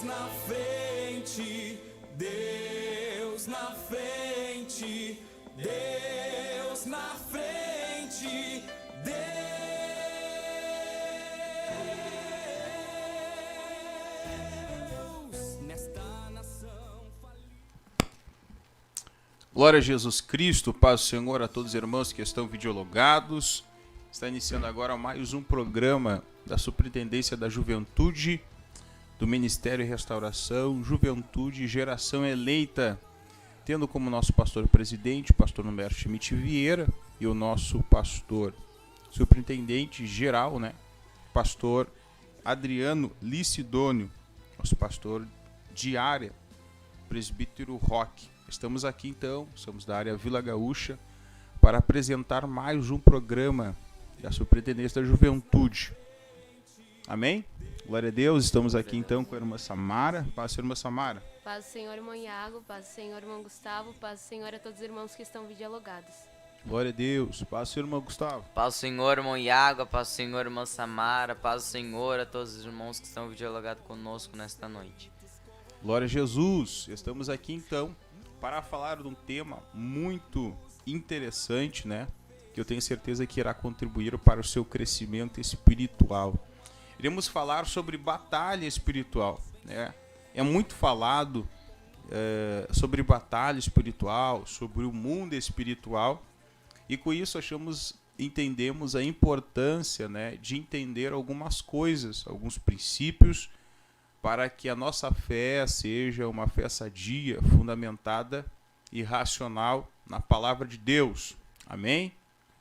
na frente, Deus na frente, Deus na frente, Deus nesta nação falida. Glória a Jesus Cristo, paz do Senhor a todos os irmãos que estão videologados. Está iniciando agora mais um programa da Superintendência da Juventude, do Ministério e Restauração, Juventude e Geração Eleita, tendo como nosso pastor presidente, o pastor Humberto Schmidt Vieira, e o nosso pastor superintendente geral, pastor Adriano Licidônio, nosso pastor de área, presbítero Roque. Estamos aqui então, somos da área Vila Gaúcha, para apresentar mais um programa da Superintendência da Juventude. Amém? Glória a Deus, estamos aqui então com a irmã Samara. Paz, irmã Samara. Paz do Senhor, irmão Iago, paz do Senhor, irmão Gustavo, paz do Senhor a todos os irmãos que estão videologados. Glória a Deus, paz do Senhor, irmão Gustavo. Paz do Senhor, irmão Iago, paz do Senhor, irmã Samara, paz do Senhor a todos os irmãos que estão videologados conosco nesta noite. Glória a Jesus, estamos aqui então para falar de um tema muito interessante, que eu tenho certeza que irá contribuir para o seu crescimento espiritual. Iremos falar sobre batalha espiritual, É muito falado sobre batalha espiritual, sobre o mundo espiritual, e com isso entendemos a importância, de entender algumas coisas, alguns princípios, para que a nossa fé seja uma fé sadia, fundamentada e racional na palavra de Deus. Amém?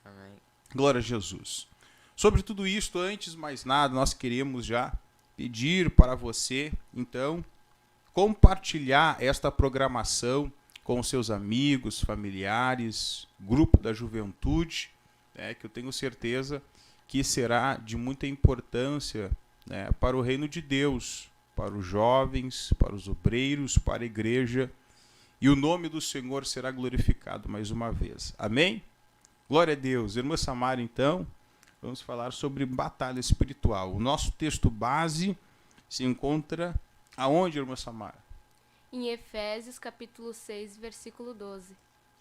Amém. Glória a Jesus. Sobre tudo isto, antes de mais nada, nós queremos já pedir para você, então, compartilhar esta programação com seus amigos, familiares, grupo da juventude, que eu tenho certeza que será de muita importância, para o reino de Deus, para os jovens, para os obreiros, para a igreja, e o nome do Senhor será glorificado mais uma vez. Amém? Glória a Deus. Irmã Samara, então, vamos falar sobre batalha espiritual. O nosso texto base se encontra aonde, irmã Samara? Em Efésios, capítulo 6, versículo 12.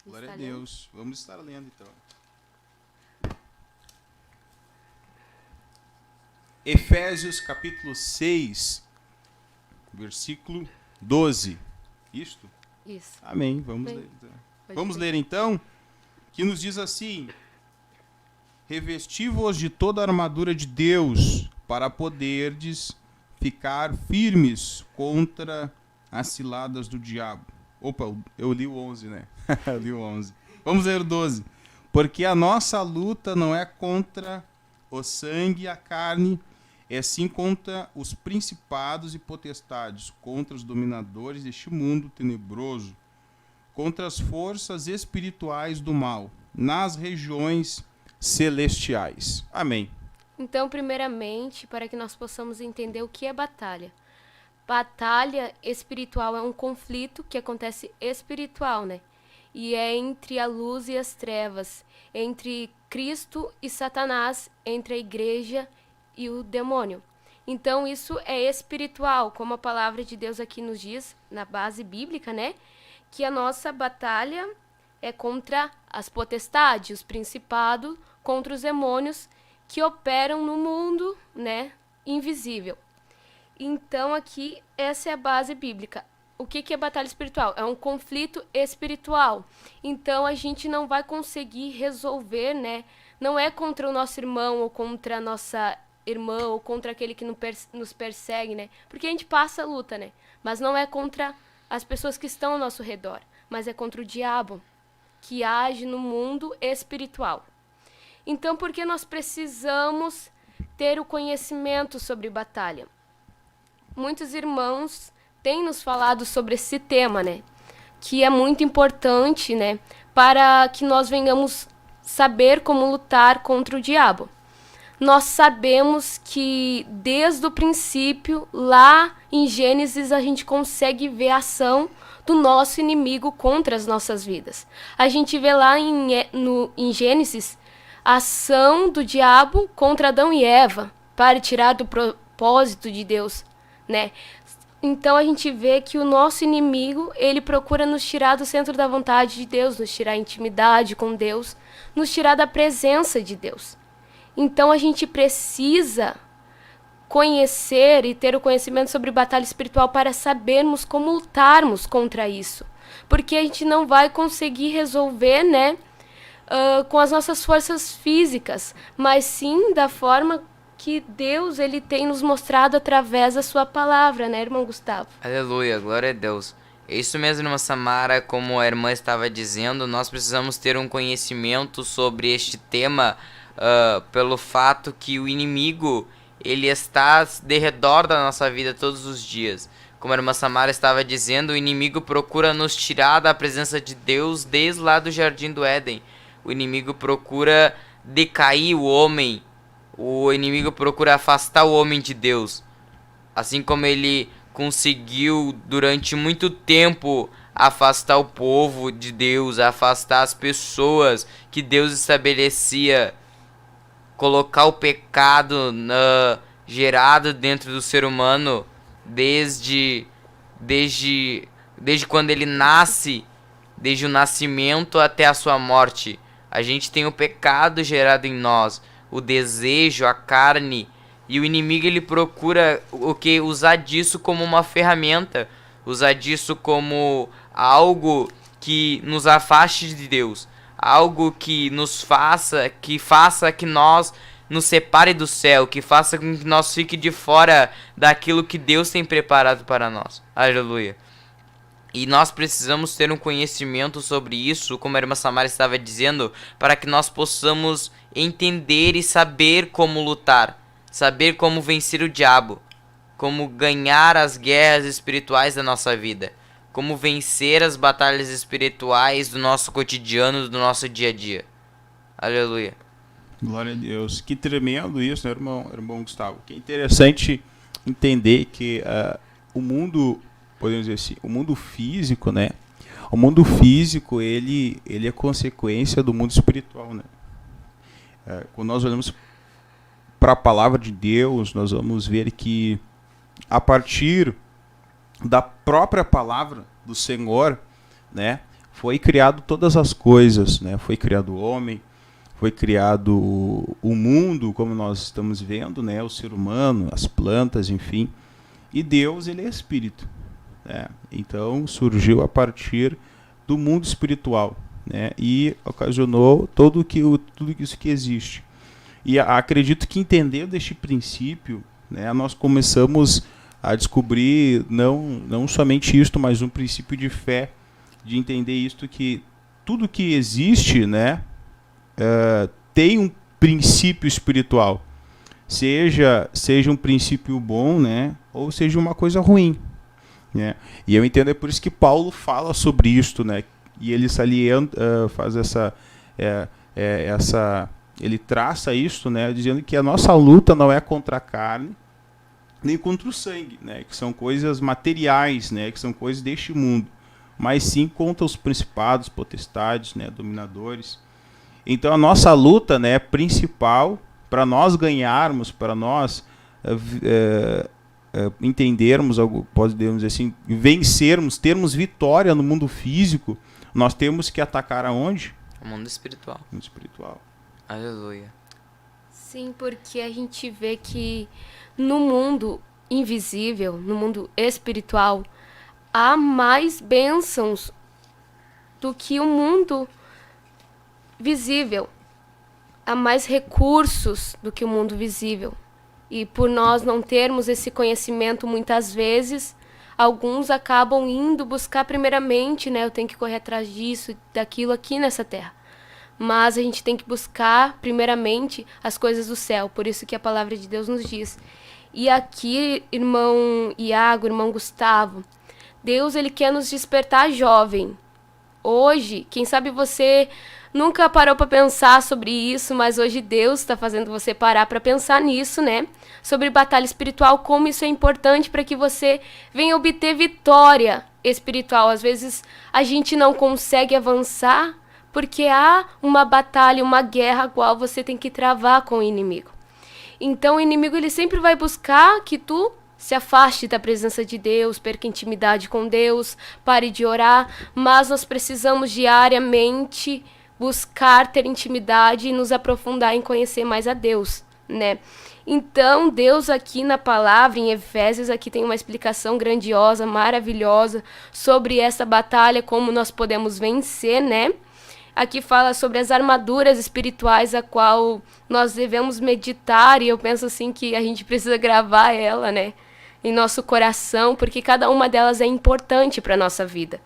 Glória a Deus. Vamos estar lendo, então. Efésios, capítulo 6, versículo 12. Isto? Isso. Amém. Vamos ler, então. Vamos ler, então, que nos diz assim: revesti-vos de toda a armadura de Deus, para poderdes ficar firmes contra as ciladas do diabo. Opa, eu li o 11, eu li o 11. Vamos ler o 12. Porque a nossa luta não é contra o sangue e a carne, é sim contra os principados e potestades, contra os dominadores deste mundo tenebroso, contra as forças espirituais do mal, nas regiões celestiais. Amém. Então, primeiramente, para que nós possamos entender o que é batalha. Batalha espiritual é um conflito que acontece espiritual, E é entre a luz e as trevas, entre Cristo e Satanás, entre a igreja e o demônio. Então, isso é espiritual, como a palavra de Deus aqui nos diz, na base bíblica, que a nossa batalha é contra as potestades, os principados, contra os demônios que operam no mundo, invisível. Então, aqui, essa é a base bíblica. O que é batalha espiritual? É um conflito espiritual. Então, a gente não vai conseguir resolver, Não é contra o nosso irmão ou contra a nossa irmã ou contra aquele que nos persegue, Porque a gente passa a luta, Mas não é contra as pessoas que estão ao nosso redor, mas é contra o diabo, que age no mundo espiritual. Então, por que nós precisamos ter o conhecimento sobre batalha? Muitos irmãos têm nos falado sobre esse tema, que é muito importante, para que nós venhamos saber como lutar contra o diabo. Nós sabemos que desde o princípio, lá em Gênesis, a gente consegue ver a ação do nosso inimigo contra as nossas vidas. A gente vê lá em Gênesis a ação do diabo contra Adão e Eva para tirar do propósito de Deus, Então a gente vê que o nosso inimigo, ele procura nos tirar do centro da vontade de Deus, nos tirar a intimidade com Deus, nos tirar da presença de Deus. Então a gente precisa conhecer e ter o conhecimento sobre batalha espiritual para sabermos como lutarmos contra isso. Porque a gente não vai conseguir resolver, né, com as nossas forças físicas, mas sim da forma que Deus ele tem nos mostrado através da sua palavra, né, irmão Gustavo? Aleluia, glória a Deus. É isso mesmo, irmã Samara, como a irmã estava dizendo, nós precisamos ter um conhecimento sobre este tema, pelo fato que o inimigo, ele está de redor da nossa vida todos os dias. Como a irmã Samara estava dizendo, o inimigo procura nos tirar da presença de Deus desde lá do Jardim do Éden. O inimigo procura decair o homem. O inimigo procura afastar o homem de Deus. Assim como ele conseguiu durante muito tempo afastar o povo de Deus, afastar as pessoas que Deus estabelecia, colocar o pecado gerado dentro do ser humano desde quando ele nasce, desde o nascimento até a sua morte. A gente tem o pecado gerado em nós, o desejo, a carne, e o inimigo ele procura usar disso como uma ferramenta, usar disso como algo que nos afaste de Deus, algo que faça que nós nos separe do céu, que faça com que nós fique de fora daquilo que Deus tem preparado para nós. Aleluia. E nós precisamos ter um conhecimento sobre isso, como a irmã Samara estava dizendo, para que nós possamos entender e saber como lutar, saber como vencer o diabo, como ganhar as guerras espirituais da nossa vida, como vencer as batalhas espirituais do nosso cotidiano, do nosso dia a dia. Aleluia. Glória a Deus. Que tremendo isso, né, irmão Gustavo? Que interessante entender que o mundo, podemos dizer assim, o mundo físico, né? O mundo físico, ele é consequência do mundo espiritual, né? Quando nós olhamos para a palavra de Deus, nós vamos ver que a partir da própria palavra do Senhor, né, foi criado todas as coisas, né? Foi criado o homem, foi criado o mundo, como nós estamos vendo, né? O ser humano, as plantas, enfim. E Deus, ele é espírito, né? Então surgiu a partir do mundo espiritual, né? E ocasionou tudo isso que existe. E acredito que entendendo este princípio, né, nós começamos a descobrir não somente isto, mas um princípio de fé, de entender isto, que tudo que existe, né, tem um princípio espiritual, seja um princípio bom, né, ou seja uma coisa ruim, né? E eu entendo, é por isso que Paulo fala sobre isto, né, e ele salienta, faz ele traça isto, né, dizendo que a nossa luta não é contra a carne nem contra o sangue, né, que são coisas materiais, né, que são coisas deste mundo, mas sim contra os principados, potestades, né, dominadores. Então a nossa luta, né, principal, para nós ganharmos, para nós entendermos, podemos dizer assim, vencermos, termos vitória no mundo físico, nós temos que atacar aonde? O mundo espiritual. O mundo espiritual. Aleluia. Sim, porque a gente vê que no mundo invisível, no mundo espiritual, há mais bênçãos do que o mundo visível. Há mais recursos do que o mundo visível. E por nós não termos esse conhecimento, muitas vezes, alguns acabam indo buscar primeiramente, né? Eu tenho que correr atrás disso, daquilo aqui nessa terra. Mas a gente tem que buscar primeiramente as coisas do céu. Por isso que a palavra de Deus nos diz. E aqui, irmão Iago, irmão Gustavo, Deus, ele quer nos despertar jovem. Hoje, quem sabe você nunca parou para pensar sobre isso, mas hoje Deus está fazendo você parar para pensar nisso, né? Sobre batalha espiritual, como isso é importante para que você venha obter vitória espiritual. Às vezes a gente não consegue avançar porque há uma batalha, uma guerra a qual você tem que travar com o inimigo. Então o inimigo ele sempre vai buscar que tu se afaste da presença de Deus, perca intimidade com Deus, pare de orar, mas nós precisamos diariamente buscar ter intimidade e nos aprofundar em conhecer mais a Deus, né? Então, Deus aqui na palavra, em Efésios, aqui tem uma explicação grandiosa, maravilhosa, sobre essa batalha, como nós podemos vencer, né? Aqui fala sobre as armaduras espirituais a qual nós devemos meditar, e eu penso assim que a gente precisa gravar ela, né? Em nosso coração, porque cada uma delas é importante para a nossa vida.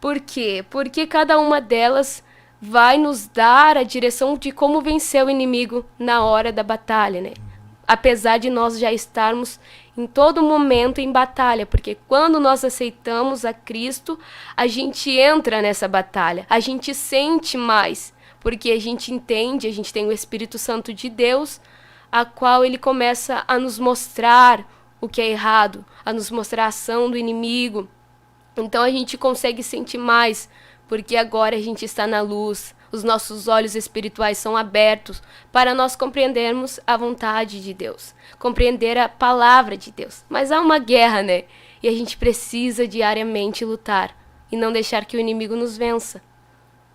Por quê? Porque cada uma delas vai nos dar a direção de como vencer o inimigo na hora da batalha, né? Apesar de nós já estarmos em todo momento em batalha, porque quando nós aceitamos a Cristo, a gente entra nessa batalha, a gente sente mais, porque a gente entende, a gente tem o Espírito Santo de Deus, a qual ele começa a nos mostrar o que é errado, a nos mostrar a ação do inimigo. Então a gente consegue sentir mais, porque agora a gente está na luz, os nossos olhos espirituais são abertos para nós compreendermos a vontade de Deus, compreender a palavra de Deus. Mas há uma guerra, né? E a gente precisa diariamente lutar e não deixar que o inimigo nos vença.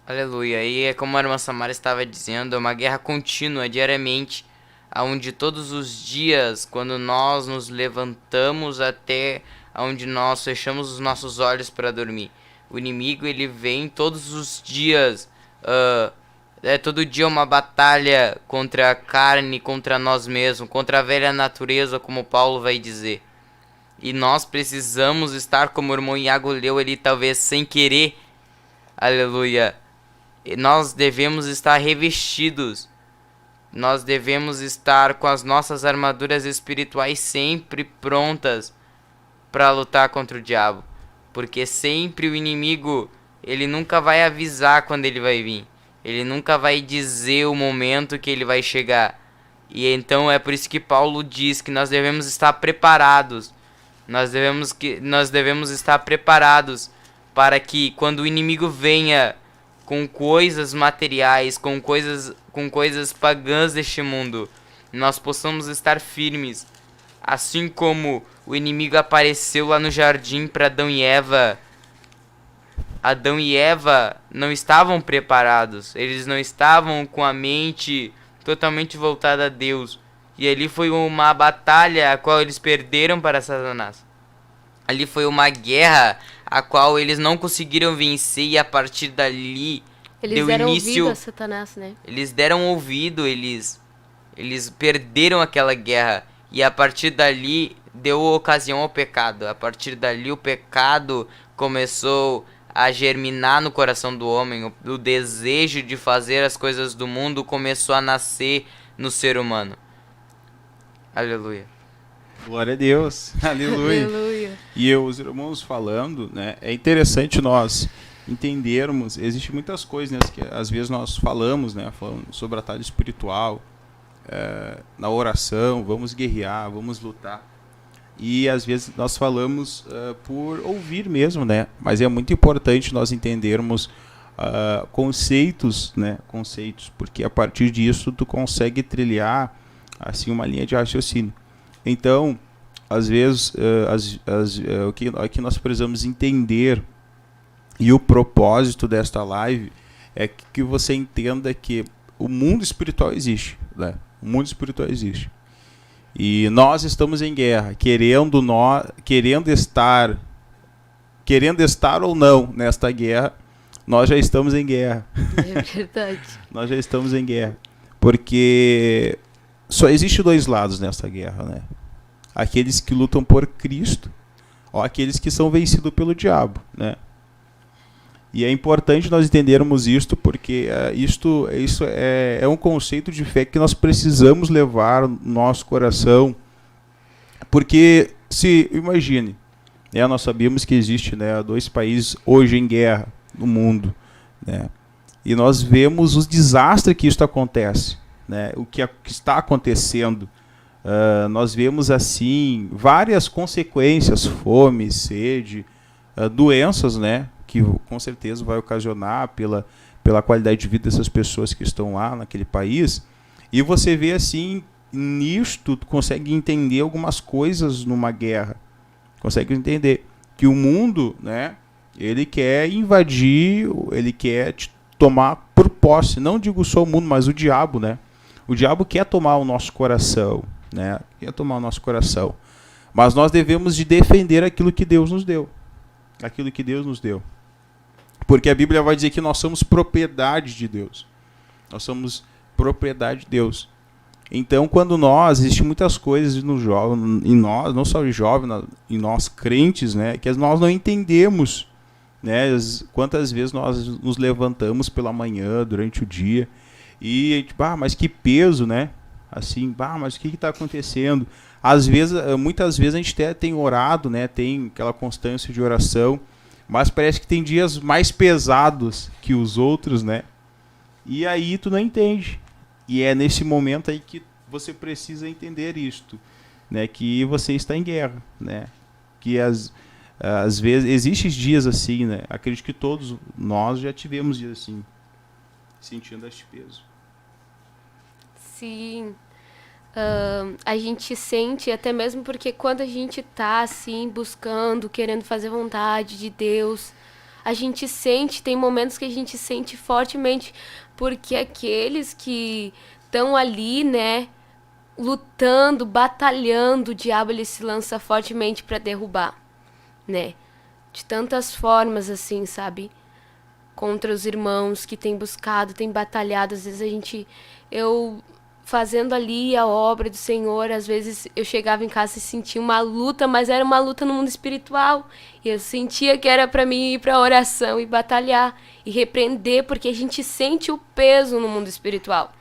Aleluia. E é como a irmã Samara estava dizendo, é uma guerra contínua, diariamente, onde todos os dias, quando nós nos levantamos até onde nós fechamos os nossos olhos para dormir, o inimigo ele vem todos os dias. É todo dia uma batalha contra a carne, contra nós mesmos, contra a velha natureza, como Paulo vai dizer. E nós precisamos estar, como o irmão Iago leu ali, talvez sem querer, aleluia. E nós devemos estar revestidos, nós devemos estar com as nossas armaduras espirituais sempre prontas para lutar contra o diabo. Porque sempre o inimigo, ele nunca vai avisar quando ele vai vir. Ele nunca vai dizer o momento que ele vai chegar. E então é por isso que Paulo diz que nós devemos estar preparados. Nós devemos estar preparados para que quando o inimigo venha com coisas materiais, com coisas pagãs deste mundo, nós possamos estar firmes. Assim como o inimigo apareceu lá no jardim para Adão e Eva. Adão e Eva não estavam preparados, eles não estavam com a mente totalmente voltada a Deus. E ali foi uma batalha a qual eles perderam para Satanás. Ali foi uma guerra a qual eles não conseguiram vencer, e a partir dali Eles deram ouvido a Satanás, né? Eles deram ouvido, eles perderam aquela guerra, e a partir dali deu ocasião ao pecado. A partir dali o pecado começou a germinar no coração do homem, o desejo de fazer as coisas do mundo começou a nascer no ser humano. Aleluia. Glória a Deus. Aleluia. Aleluia. E os irmãos falando, né, é interessante nós entendermos, existem muitas coisas, né, que às vezes nós falamos, né, falando sobre a batalha espiritual, na oração, vamos guerrear, vamos lutar. E às vezes nós falamos por ouvir mesmo, né? Mas é muito importante nós entendermos conceitos, né? Conceitos, porque a partir disso tu consegue trilhar assim uma linha de raciocínio. Então, às vezes, o que nós precisamos entender, e o propósito desta live é que você entenda que o mundo espiritual existe, né? O mundo espiritual existe. E nós estamos em guerra, querendo estar ou não nesta guerra, nós já estamos em guerra. É verdade. Nós já estamos em guerra. Porque só existe dois lados nessa guerra, né? Aqueles que lutam por Cristo, ou aqueles que são vencidos pelo diabo, né? E é importante nós entendermos isto, porque isso é um conceito de fé que nós precisamos levar no nosso coração. Porque, imagine, né, nós sabemos que existe, né, 2 países hoje em guerra no mundo, né, e nós vemos os desastres que isso acontece, né, o que está acontecendo. Nós vemos assim várias consequências, fome, sede, doenças, né, que com certeza vai ocasionar pela qualidade de vida dessas pessoas que estão lá naquele país. E você vê assim nisto tu consegue entender algumas coisas numa guerra. Consegue entender que o mundo, né, ele quer invadir, ele quer te tomar por posse. Não digo só o mundo, mas o diabo, né? O diabo quer tomar o nosso coração, né? Quer tomar o nosso coração. Mas nós devemos de defender aquilo que Deus nos deu. Aquilo que Deus nos deu. Porque a Bíblia vai dizer que nós somos propriedade de Deus. Nós somos propriedade de Deus. Então, quando existem muitas coisas no jovem, em nós, não só em jovem, em nós crentes, né, que nós não entendemos, né, quantas vezes nós nos levantamos pela manhã, durante o dia, e tipo, mas que peso, né? Assim, mas o que está acontecendo? Às vezes, muitas vezes a gente até tem orado, né, tem aquela constância de oração, mas parece que tem dias mais pesados que os outros, né? E aí tu não entende. E é nesse momento aí que você precisa entender isto, né? Que você está em guerra, né? Que às vezes existem dias assim, né? Acredito que todos nós já tivemos dias assim, sentindo este peso. Sim. A gente sente, até mesmo porque quando a gente tá assim, buscando, querendo fazer vontade de Deus, a gente sente, tem momentos que a gente sente fortemente, porque aqueles que estão ali, né, lutando, batalhando, o diabo ele se lança fortemente para derrubar, né, de tantas formas assim, sabe, contra os irmãos que têm buscado, têm batalhado. Às vezes eu fazendo ali a obra do Senhor, às vezes eu chegava em casa e sentia uma luta, mas era uma luta no mundo espiritual, e eu sentia que era para mim ir para a oração e batalhar e repreender, porque a gente sente o peso no mundo espiritual,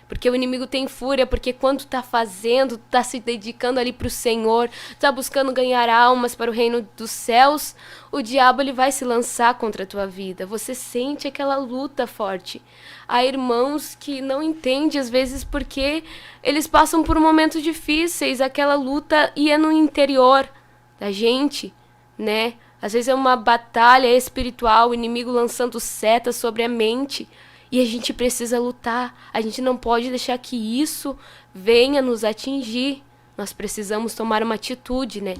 porque o inimigo tem fúria, porque quando tu tá fazendo, tu tá se dedicando ali pro Senhor, tu tá buscando ganhar almas para o reino dos céus, o diabo ele vai se lançar contra a tua vida. Você sente aquela luta forte. Há irmãos que não entendem às vezes porque eles passam por momentos difíceis, aquela luta ia no interior da gente, né? Às vezes é uma batalha espiritual, o inimigo lançando setas sobre a mente, e a gente precisa lutar. A gente não pode deixar que isso venha nos atingir. Nós precisamos tomar uma atitude, né?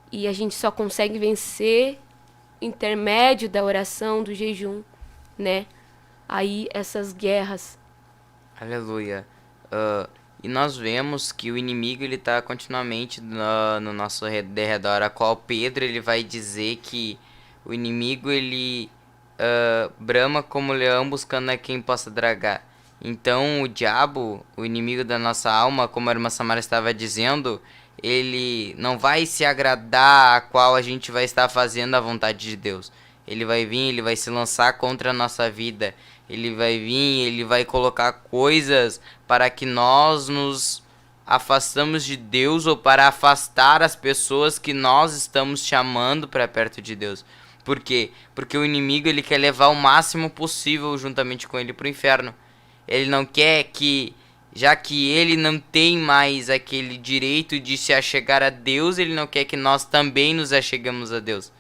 E a gente só consegue vencer intermédio da oração, do jejum, né? Aí essas guerras. Aleluia. E nós vemos que o inimigo ele tá continuamente no nosso derredor, a qual Pedro ele vai dizer que o inimigo ele brama como leão buscando a quem possa dragar. Então o diabo, o inimigo da nossa alma, como a irmã Samara estava dizendo, ele não vai se agradar a qual a gente vai estar fazendo a vontade de Deus. Ele vai vir, ele vai se lançar contra a nossa vida. Ele vai vir, ele vai colocar coisas para que nós nos afastamos de Deus, ou para afastar as pessoas que nós estamos chamando para perto de Deus. Por quê? Porque o inimigo ele quer levar o máximo possível juntamente com ele para o inferno. Ele não quer que, já que ele não tem mais aquele direito de se achegar a Deus, ele não quer que nós também nos acheguemos a Deus.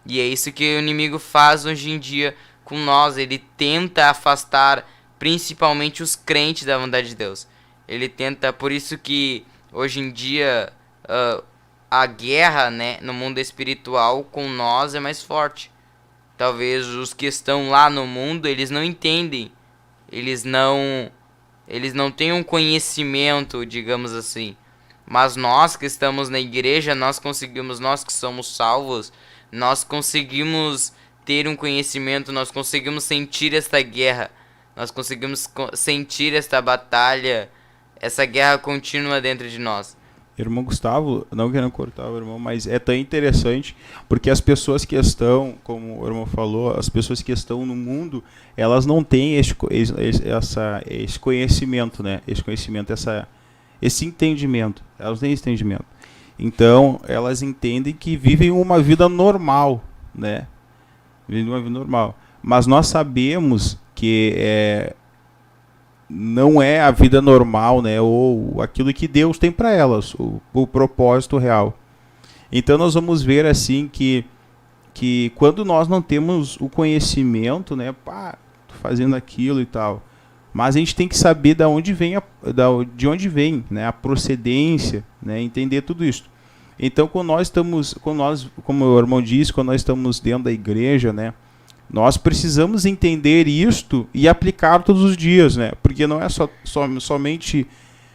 E é isso que o inimigo faz hoje em dia com nós. Ele tenta afastar principalmente os crentes da vontade de Deus. Ele tenta, por isso que hoje em dia a guerra, né, no mundo espiritual com nós é mais forte. Talvez os que estão lá no mundo, eles não entendem. Eles não têm um conhecimento, digamos assim. Mas nós que estamos na igreja, nós que somos salvos, nós conseguimos ter um conhecimento, nós conseguimos sentir esta guerra, nós conseguimos sentir esta batalha, essa guerra contínua dentro de nós. Irmão Gustavo, não querendo cortar o irmão, mas é tão interessante, porque as pessoas que estão, como o irmão falou, as pessoas que estão no mundo, elas não têm esse conhecimento, né? Esse entendimento. Elas têm esse entendimento. Então, elas entendem que vivem uma vida normal, né? Vivem uma vida normal. Mas nós sabemos que não é a vida normal, né? Ou aquilo que Deus tem para elas, o propósito real. Então nós vamos ver assim que quando nós não temos o conhecimento, né? Fazendo aquilo e tal, mas a gente tem que saber de onde vem, né, a procedência, né, entender tudo isso. Então, quando nós, como o irmão disse, quando nós estamos dentro da igreja, né, nós precisamos entender isto e aplicar todos os dias, né, porque não é somente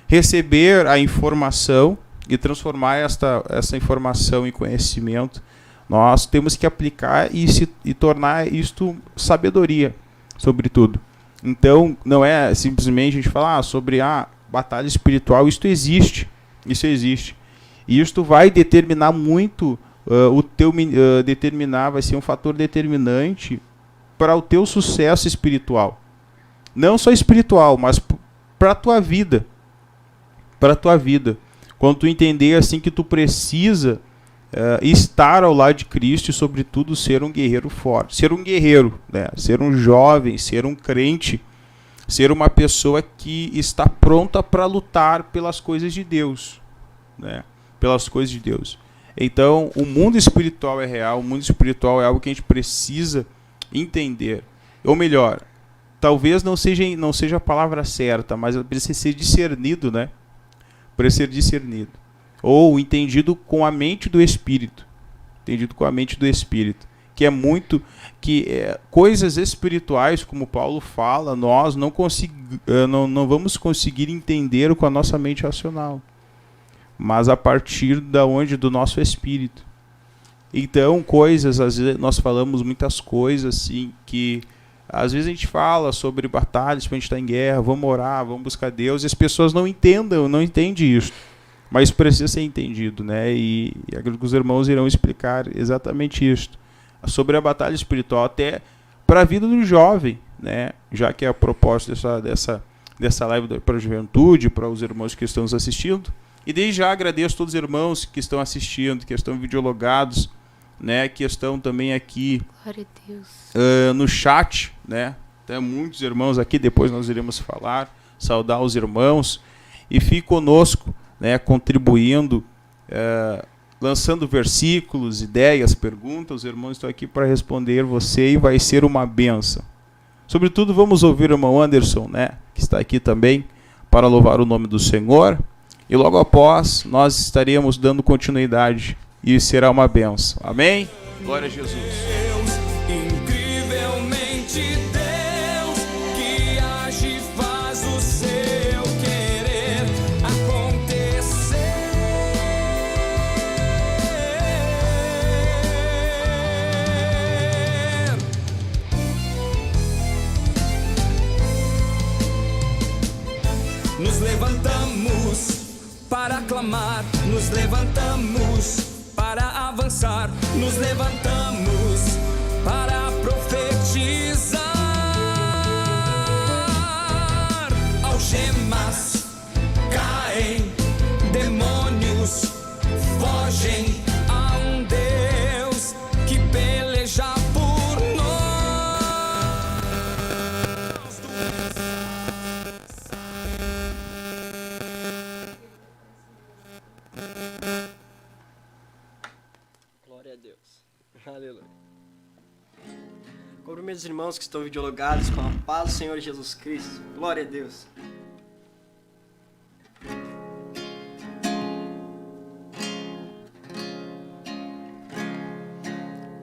receber a informação e transformar essa informação em conhecimento. Nós temos que aplicar e tornar isto sabedoria, sobretudo. Então, não é simplesmente a gente falar sobre a batalha espiritual. Isto existe. Isso existe. E isto vai determinar muito vai ser um fator determinante para o teu sucesso espiritual. Não só espiritual, mas para a tua vida. Para a tua vida. Quando tu entender assim que tu precisa estar ao lado de Cristo e, sobretudo, ser um guerreiro forte. Ser um guerreiro, né? Ser um jovem, ser um crente, ser uma pessoa que está pronta para lutar pelas coisas de Deus, né? Pelas coisas de Deus. Então, o mundo espiritual é real, o mundo espiritual é algo que a gente precisa entender. Ou melhor, talvez não seja a palavra certa, mas precisa ser discernido, né? Precisa ser discernido. Ou entendido com a mente do Espírito. Entendido com a mente do Espírito. Que é muito... coisas espirituais, como Paulo fala, nós não vamos conseguir entender com a nossa mente racional. Mas a partir do nosso Espírito. Então, coisas, às vezes nós falamos muitas coisas assim, que às vezes a gente fala sobre batalhas, quando a gente está em guerra, vamos orar, vamos buscar Deus, e as pessoas não entendem isso. Mas precisa ser entendido, né? E os irmãos irão explicar exatamente isso. Sobre a batalha espiritual, até para a vida do jovem, né? Já que é a proposta dessa live para a juventude, para os irmãos que estão nos assistindo. E desde já agradeço a todos os irmãos que estão assistindo, que estão videologados, né? Que estão também aqui no chat, né? Tem muitos irmãos aqui, depois nós iremos falar, saudar os irmãos. E fique conosco, né? Contribuindo, lançando versículos, ideias, perguntas. Os irmãos estão aqui para responder você e vai ser uma bênção. Sobretudo vamos ouvir o irmão Anderson, né? Que está aqui também para louvar o nome do Senhor. E logo após, nós estaremos dando continuidade e será uma bênção. Amém? Glória a Jesus. Deus, incrivelmente Deus, que age e faz o seu querer acontecer. Nos levantamos para clamar, nos levantamos para avançar, nos levantamos para profetizar. Algemas caem, demônios fogem, há um Deus que peleja por nós. Glória a Deus. Aleluia. Cubro meus irmãos que estão videologados com a paz do Senhor Jesus Cristo. Glória a Deus.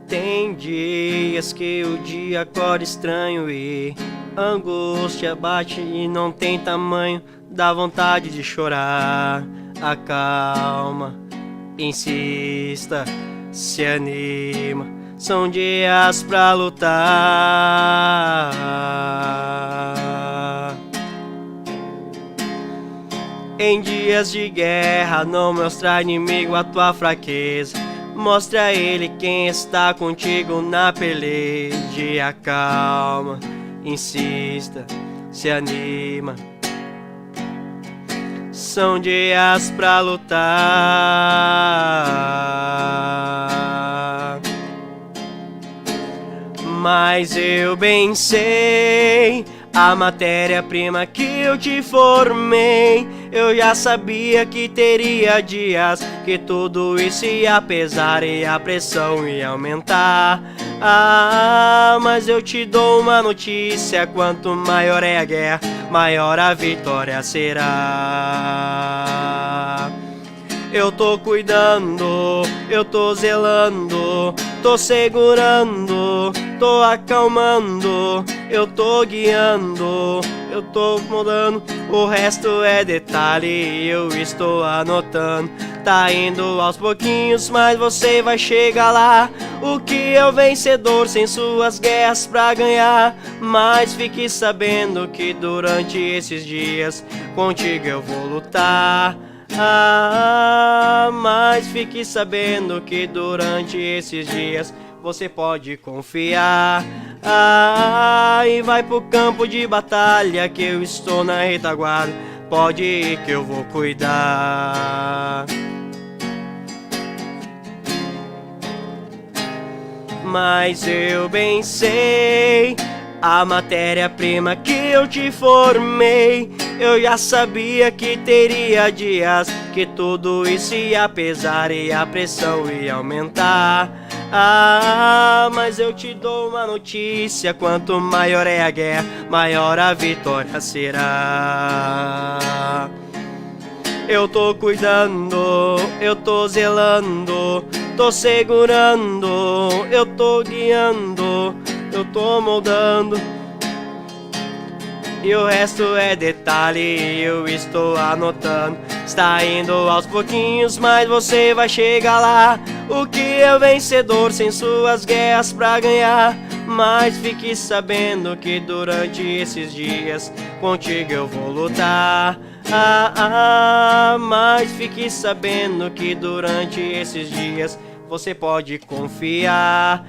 Tem dias que o dia acorda estranho e a angústia bate e não tem tamanho, dá vontade de chorar. Acalma, insista, se anima, são dias pra lutar. Em dias de guerra, não mostra inimigo a tua fraqueza, mostra a ele quem está contigo na peleja. Acalma, insista, se anima, são dias pra lutar. Mas eu bem sei a matéria-prima que eu te formei Eu já sabia que teria dias que tudo isso ia pesar e a pressão ia aumentar. Mas eu te dou uma notícia: quanto maior é a guerra, maior a vitória será. Eu tô cuidando, eu tô zelando, tô segurando, tô acalmando, eu tô guiando, eu tô mudando, o resto é detalhe, eu estou anotando. Tá indo aos pouquinhos, mas você vai chegar lá. O que é o vencedor sem suas guerras pra ganhar? Mas fique sabendo que durante esses dias contigo eu vou lutar. Mas fique sabendo que durante esses dias você pode confiar. E vai pro campo de batalha que eu estou na retaguarda. Pode ir que eu vou cuidar. Mas eu bem sei a matéria-prima que eu te formei. Eu já sabia que teria dias que tudo isso ia pesar e a pressão ia aumentar. Mas eu te dou uma notícia: quanto maior é a guerra, maior a vitória será. Eu tô cuidando, eu tô zelando, tô segurando, eu tô guiando, eu tô moldando, e o resto é detalhe, eu estou anotando. Está indo aos pouquinhos, mas você vai chegar lá. O que é o vencedor sem suas guerras pra ganhar? Mas fique sabendo que durante esses dias contigo eu vou lutar. Mas fique sabendo que durante esses dias você pode confiar.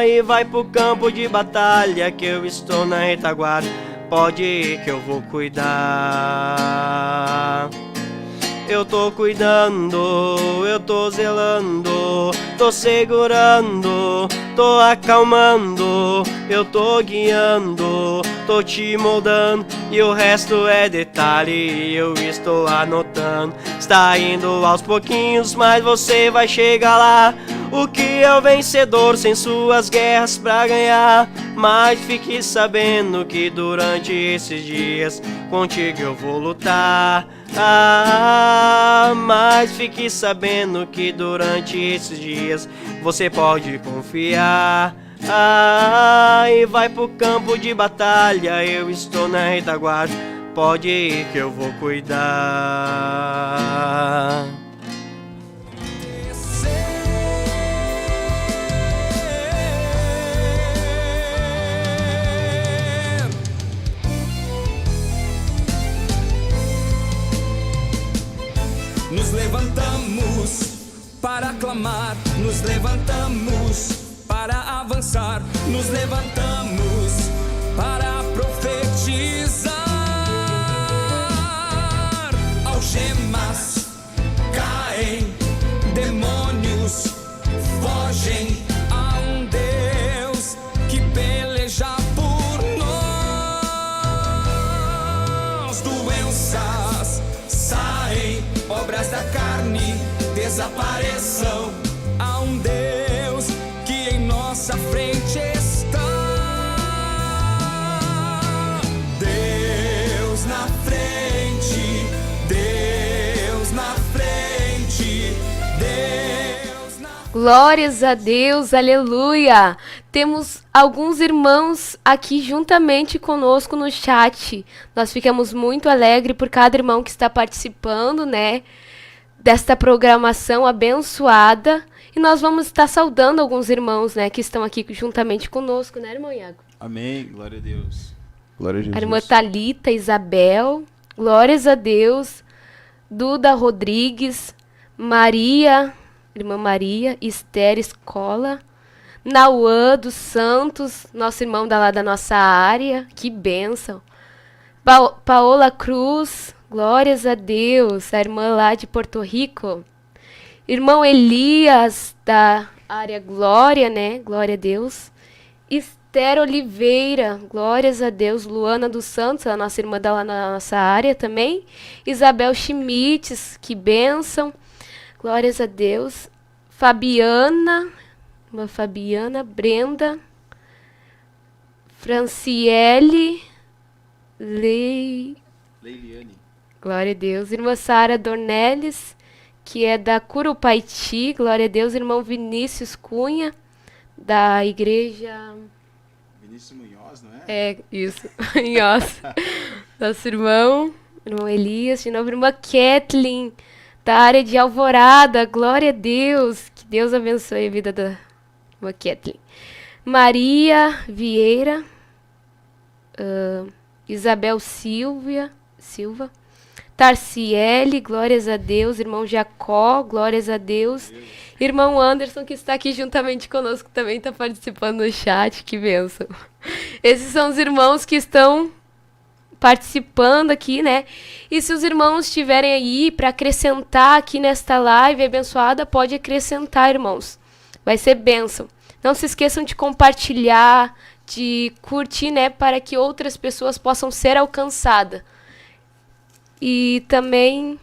E vai pro campo de batalha que eu estou na retaguarda. Pode ir que eu vou cuidar. Eu tô cuidando, eu tô zelando, tô segurando, tô acalmando, eu tô guiando, tô te moldando, e o resto é detalhe, eu estou anotando. Está indo aos pouquinhos, mas você vai chegar lá. O que é o vencedor sem suas guerras pra ganhar? Mas fique sabendo que durante esses dias contigo eu vou lutar. Mas fique sabendo que durante esses dias você pode confiar. E vai pro campo de batalha, eu estou na retaguarda. Pode ir que eu vou cuidar. Nos levantamos para clamar, nos levantamos para avançar, nos levantamos para profetizar. Algemas caem, demônios fogem, há um Deus que peleja por nós. Doenças saem, obras da carne desapareçam. Há um Deus que em nossa frente está. Deus na frente, Deus na frente, Deus na frente. Glórias a Deus, aleluia! Temos alguns irmãos aqui juntamente conosco no chat. Nós ficamos muito alegres por cada irmão que está participando, né, desta programação abençoada. E nós vamos estar saudando alguns irmãos, né, que estão aqui juntamente conosco, né, irmão Iago? Amém. Glória a Deus. Glória a Jesus. A irmã Thalita, Isabel, glórias a Deus. Duda Rodrigues, Maria, irmã Maria, Esther Escola, Nauã dos Santos, nosso irmão lá da nossa área, que bênção. Paola Cruz, glórias a Deus, a irmã lá de Porto Rico. Irmão Elias, da área Glória, né? Glória a Deus. Esther Oliveira, glórias a Deus. Luana dos Santos, a nossa irmã da lá na nossa área também. Isabel Schmitz, que bênção. Glórias a Deus. Fabiana, irmã Fabiana, Brenda, Franciele, Leiliane. glória a Deus. Irmã Sara Dornelles, que é da Curupaiti, glória a Deus. Irmão Vinícius Cunha, da igreja... Vinícius Munhoz, não é? É, isso, Inhós. Nosso irmão Elias, de novo, irmã Kathleen, da área de Alvorada, glória a Deus. Que Deus abençoe a vida da irmã Kathleen. Maria Vieira, Isabel Silva, Tarciele, glórias a Deus. Irmão Jacó, glórias a Deus. Irmão Anderson, que está aqui juntamente conosco, também está participando no chat, que bênção. Esses são os irmãos que estão participando aqui, né? E se os irmãos estiverem aí para acrescentar aqui nesta live abençoada, pode acrescentar, irmãos. Vai ser bênção. Não se esqueçam de compartilhar, de curtir, né? Para que outras pessoas possam ser alcançadas. E também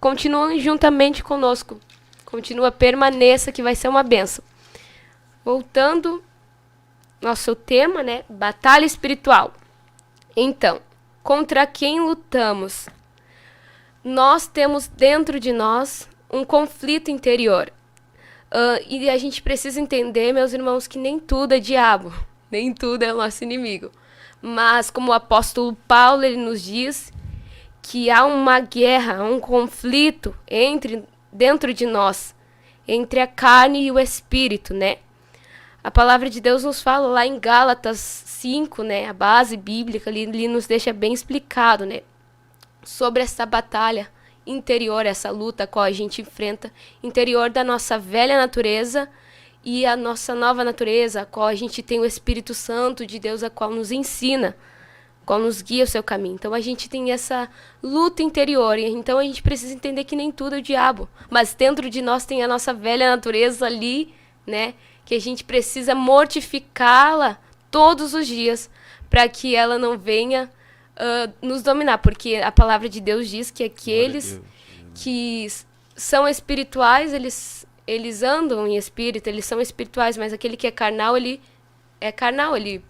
continuem juntamente conosco. Continua, permaneça, que vai ser uma bênção. Voltando ao nosso tema, né? Batalha espiritual. Então, contra quem lutamos? Nós temos dentro de nós um conflito interior. E a gente precisa entender, meus irmãos, que nem tudo é diabo. Nem tudo é o nosso inimigo. Mas, como o apóstolo Paulo ele nos diz, que há uma guerra, um conflito dentro de nós, entre a carne e o espírito, né? A palavra de Deus nos fala lá em Gálatas 5, né? A base bíblica ali nos deixa bem explicado, né? Sobre essa batalha interior, essa luta a qual a gente enfrenta, interior da nossa velha natureza e a nossa nova natureza, a qual a gente tem o Espírito Santo de Deus, a qual nos ensina, qual nos guia o seu caminho. Então a gente tem essa luta interior, e então a gente precisa entender que nem tudo é o diabo, mas dentro de nós tem a nossa velha natureza ali, né, que a gente precisa mortificá-la todos os dias para que ela não venha nos dominar, porque a palavra de Deus diz que aqueles que são espirituais, eles andam em espírito, eles são espirituais, mas aquele que é carnal, ele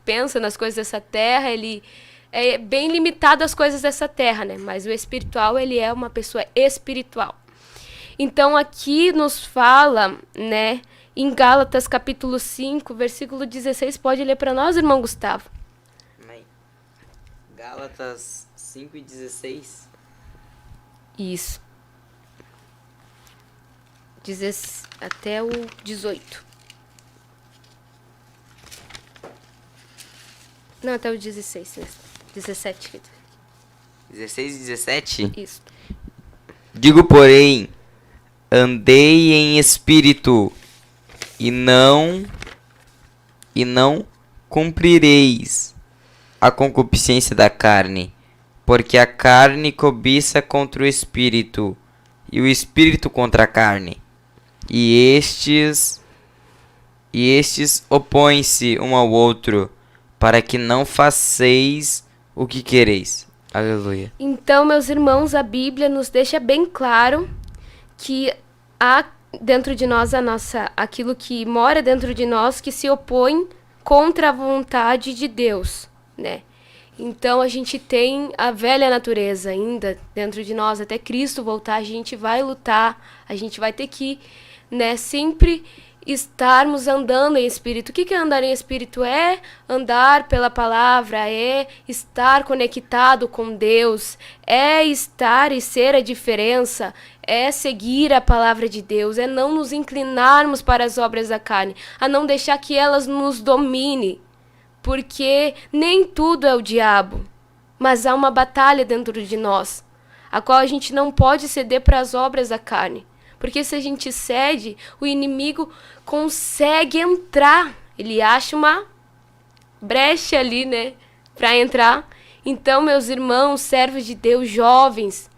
pensa nas coisas dessa terra, ele é bem limitado às coisas dessa terra, né? Mas o espiritual, ele é uma pessoa espiritual. Então, aqui nos fala, né, em Gálatas capítulo 5, versículo 16, pode ler para nós, irmão Gustavo? Gálatas 5:16. Isso. Até o 18. Não, até o 16, né? 17. 16 e 17? Isso. Digo, porém, andei em espírito, e não cumprireis a concupiscência da carne, porque a carne cobiça contra o espírito, e o espírito contra a carne, e estes opõem-se um ao outro, para que não faceis o que quereis. Aleluia. Então, meus irmãos, a Bíblia nos deixa bem claro que há dentro de nós aquilo que mora dentro de nós que se opõe contra a vontade de Deus, né? Então a gente tem a velha natureza ainda dentro de nós, até Cristo voltar, a gente vai lutar, a gente vai ter que, né, sempre estarmos andando em espírito. O que é andar em espírito? É andar pela palavra, é estar conectado com Deus, é estar e ser a diferença, é seguir a palavra de Deus, é não nos inclinarmos para as obras da carne, a não deixar que elas nos dominem, porque nem tudo é o diabo, mas há uma batalha dentro de nós, a qual a gente não pode ceder para as obras da carne. Porque se a gente cede, o inimigo consegue entrar. Ele acha uma brecha ali, né? Para entrar. Então, meus irmãos, servos de Deus, jovens,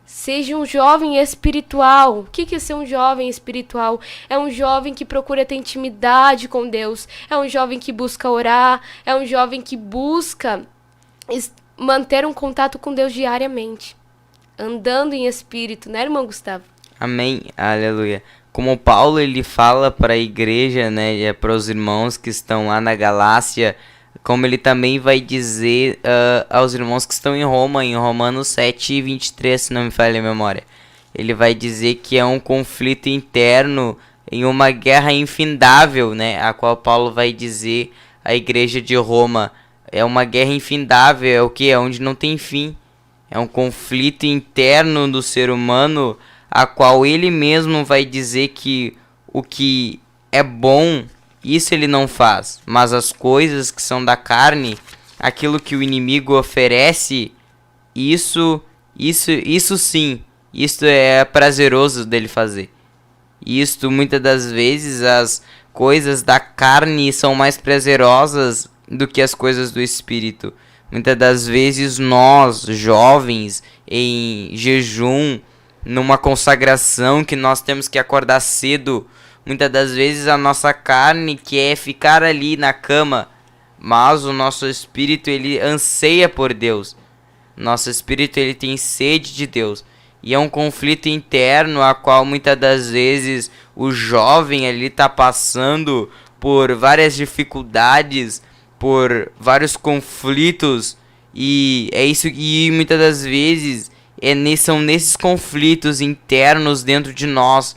Seja um jovem espiritual. O que é ser um jovem espiritual? É um jovem que procura ter intimidade com Deus. É um jovem que busca orar. É um jovem que busca manter um contato com Deus diariamente. Andando em espírito, né, irmão Gustavo? Amém, aleluia. Como Paulo ele fala para a igreja, né, para os irmãos que estão lá na Galácia, como ele também vai dizer aos irmãos que estão em Roma, em Romanos 7:23, se não me falha a memória. Ele vai dizer que é um conflito interno em uma guerra infindável, né, a qual Paulo vai dizer à igreja de Roma. É uma guerra infindável, é o que? É onde não tem fim. É um conflito interno do ser humano, a qual ele mesmo vai dizer que o que é bom, isso ele não faz. Mas as coisas que são da carne, aquilo que o inimigo oferece, isso sim, isto é prazeroso dele fazer. Isto, muitas das vezes, as coisas da carne são mais prazerosas do que as coisas do espírito. Muitas das vezes nós, jovens, em jejum, numa consagração que nós temos que acordar cedo, muitas das vezes a nossa carne quer ficar ali na cama, mas o nosso espírito ele anseia por Deus. Nosso espírito ele tem sede de Deus. E é um conflito interno a qual muitas das vezes o jovem ali está passando por várias dificuldades, por vários conflitos, e é isso, e muitas das vezes são nesses conflitos internos dentro de nós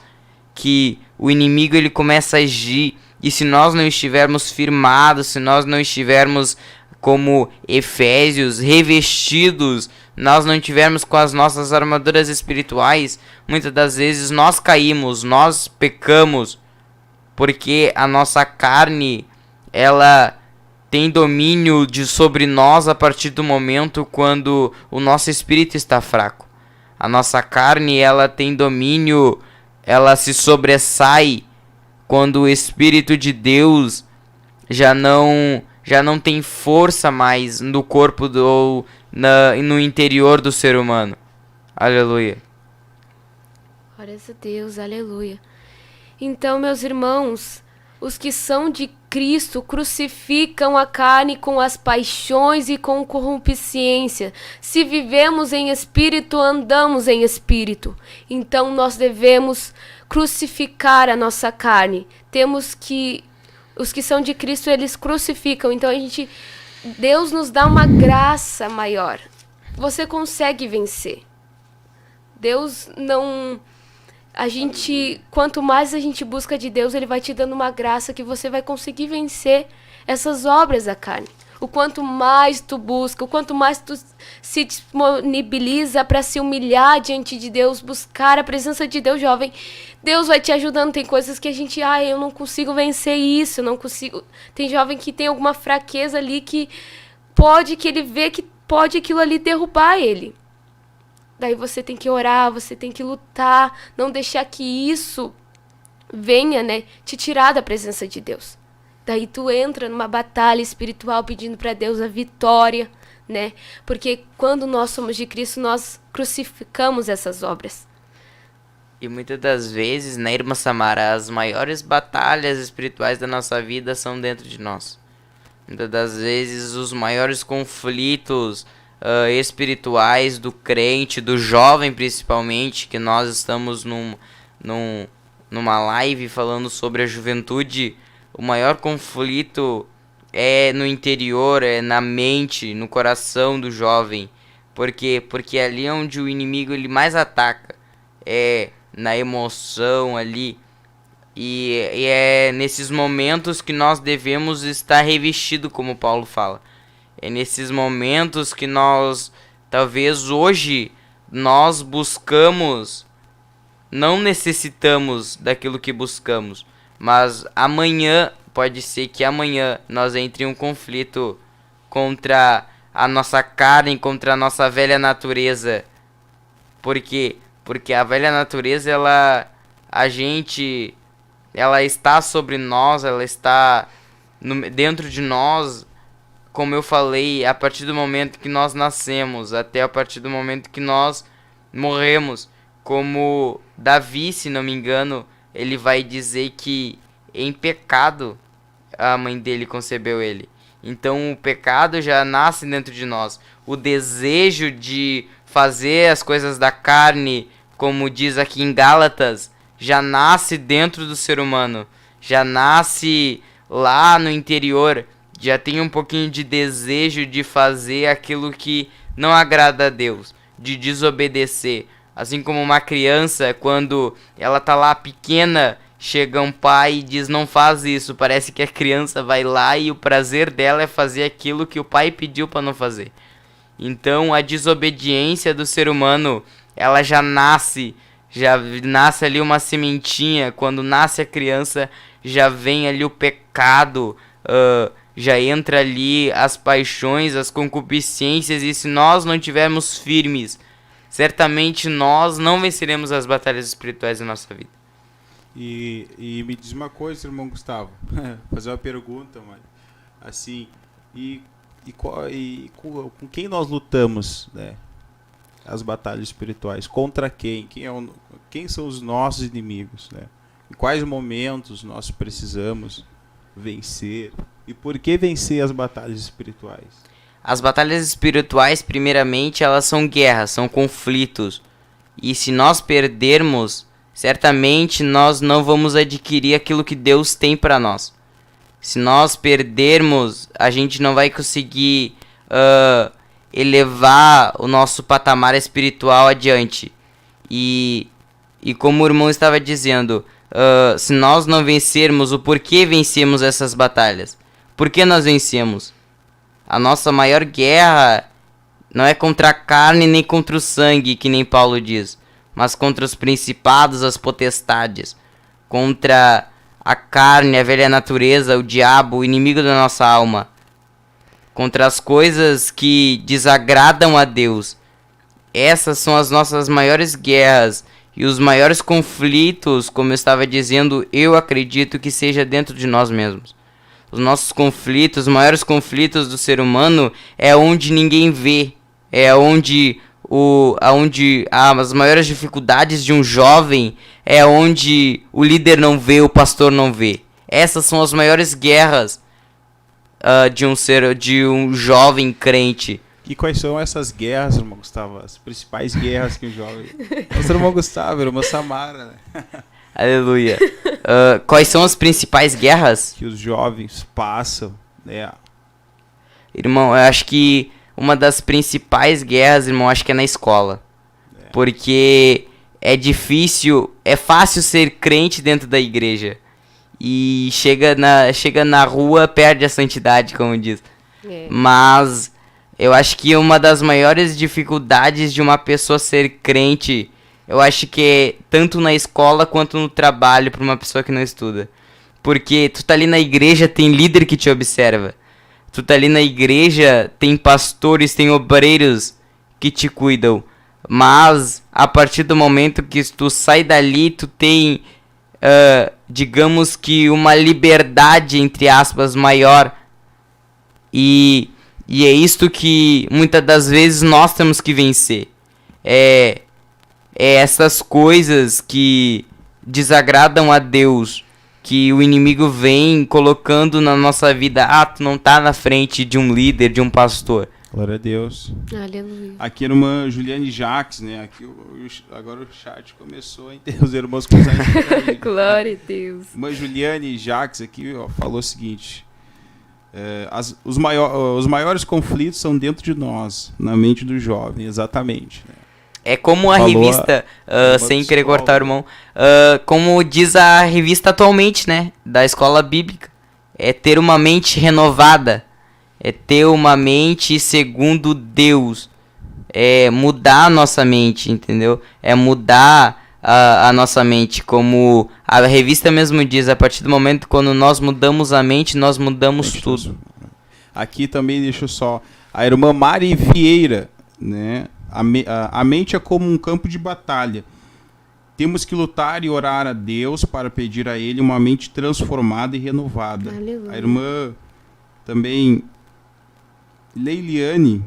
que o inimigo ele começa a agir. E se nós não estivermos firmados, se nós não estivermos como Efésios, revestidos, nós não tivermos com as nossas armaduras espirituais, muitas das vezes nós caímos, nós pecamos, porque a nossa carne, ela tem domínio sobre nós a partir do momento quando o nosso espírito está fraco. A nossa carne, ela tem domínio, ela se sobressai quando o Espírito de Deus já não tem força mais no corpo ou no interior do ser humano. Aleluia. Glórias a Deus, aleluia. Então, meus irmãos, os que são de Cristo crucificam a carne com as paixões e com concupiscência. Se vivemos em espírito, andamos em espírito. Então nós devemos crucificar a nossa carne. Os que são de Cristo, eles crucificam. Então Deus nos dá uma graça maior. Você consegue vencer. Deus não... quanto mais a gente busca de Deus, Ele vai te dando uma graça que você vai conseguir vencer essas obras da carne. O quanto mais tu busca, o quanto mais tu se disponibiliza para se humilhar diante de Deus, buscar a presença de Deus, jovem, Deus vai te ajudando. Tem coisas que a gente, eu não consigo vencer isso, eu não consigo. Tem jovem que tem alguma fraqueza ali que ele vê que pode aquilo ali derrubar ele. Daí você tem que orar, você tem que lutar, não deixar que isso venha, né, te tirar da presença de Deus. Daí tu entra numa batalha espiritual pedindo para Deus a vitória, né? Porque quando nós somos de Cristo, nós crucificamos essas obras. E muitas das vezes, né, irmã Samara, as maiores batalhas espirituais da nossa vida são dentro de nós. Muitas das vezes os maiores conflitos espirituais do crente, do jovem principalmente, que nós estamos numa live falando sobre a juventude, o maior conflito é no interior, é na mente, no coração do jovem. Por quê? Porque ali é onde o inimigo ele mais ataca, é na emoção ali. E é nesses momentos que nós devemos estar revestido, como Paulo fala. É nesses momentos que nós, talvez hoje, nós buscamos, não necessitamos daquilo que buscamos, mas amanhã, pode ser que amanhã nós entre em um conflito contra a nossa carne, contra a nossa velha natureza. Por quê? Porque a velha natureza, ela está sobre nós, ela está dentro de nós, como eu falei, a partir do momento que nós nascemos, até a partir do momento que nós morremos. Como Davi, se não me engano, ele vai dizer que em pecado a mãe dele concebeu ele. Então o pecado já nasce dentro de nós. O desejo de fazer as coisas da carne, como diz aqui em Gálatas, já nasce dentro do ser humano. Já nasce lá no interior. Já tem um pouquinho de desejo de fazer aquilo que não agrada a Deus, de desobedecer. Assim como uma criança, quando ela tá lá pequena, chega um pai e diz não faz isso. Parece que a criança vai lá e o prazer dela é fazer aquilo que o pai pediu para não fazer. Então a desobediência do ser humano, ela já nasce ali uma sementinha. Quando nasce a criança, já vem ali o pecado, já entra ali as paixões, as concupiscências. E se nós não tivermos firmes, certamente nós não venceremos as batalhas espirituais da nossa vida. E me diz uma coisa, irmão Gustavo, fazer uma pergunta, mas assim, com quem nós lutamos, né? As batalhas espirituais, contra quem? Quem são os nossos inimigos, né? Em quais momentos nós precisamos vencer? E por que vencer as batalhas espirituais? As batalhas espirituais, primeiramente, elas são guerras, são conflitos. E se nós perdermos, certamente nós não vamos adquirir aquilo que Deus tem para nós. Se nós perdermos, a gente não vai conseguir elevar o nosso patamar espiritual adiante. E como o irmão estava dizendo, se nós não vencermos, o porquê vencemos essas batalhas? Por que nós vencemos? A nossa maior guerra não é contra a carne nem contra o sangue, que nem Paulo diz, mas contra os principados, as potestades, contra a carne, a velha natureza, o diabo, o inimigo da nossa alma, contra as coisas que desagradam a Deus. Essas são as nossas maiores guerras e os maiores conflitos, como eu estava dizendo, eu acredito que seja dentro de nós mesmos. Os nossos conflitos, os maiores conflitos do ser humano é onde ninguém vê, é onde as maiores dificuldades de um jovem é onde o líder não vê, o pastor não vê. Essas são as maiores guerras de um jovem crente. E quais são essas guerras, irmão Gustavo? As principais guerras que o jovem... Nosso irmão Gustavo, irmã Samara, né? Aleluia. Quais são as principais guerras? Que os jovens passam, né? Irmão, eu acho que uma das principais guerras, irmão, acho que é na escola. Porque é difícil, é fácil ser crente dentro da igreja. E chega na rua, perde a santidade, como diz. Mas eu acho que uma das maiores dificuldades de uma pessoa ser crente, eu acho que é tanto na escola quanto no trabalho para uma pessoa que não estuda. Porque tu tá ali na igreja, tem líder que te observa. Tu tá ali na igreja, tem pastores, tem obreiros que te cuidam. Mas a partir do momento que tu sai dali, tu tem, digamos que uma liberdade, entre aspas, maior. E é isto que muitas das vezes nós temos que vencer. É essas coisas que desagradam a Deus, que o inimigo vem colocando na nossa vida. Tu não tá na frente de um líder, de um pastor. Glória a Deus. Aleluia. Aqui a irmã Juliane Jacques, né? Aqui agora o chat começou a ter os irmãos começaram a interagir. Glória a Deus. Irmã Juliane Jacques aqui falou o seguinte: os maiores conflitos são dentro de nós, na mente do jovem, exatamente. Né? É como a revista, sem querer cortar o irmão, como diz a revista atualmente, né? Da escola bíblica. É ter uma mente renovada. É ter uma mente segundo Deus. É mudar a nossa mente, entendeu? É mudar a nossa mente. Como a revista mesmo diz, a partir do momento quando nós mudamos a mente, nós mudamos tudo. Aqui também deixa só a irmã Mari Vieira, né? A mente é como um campo de batalha. Temos que lutar e orar a Deus para pedir a Ele uma mente transformada e renovada. Aleluia. A irmã também Leiliane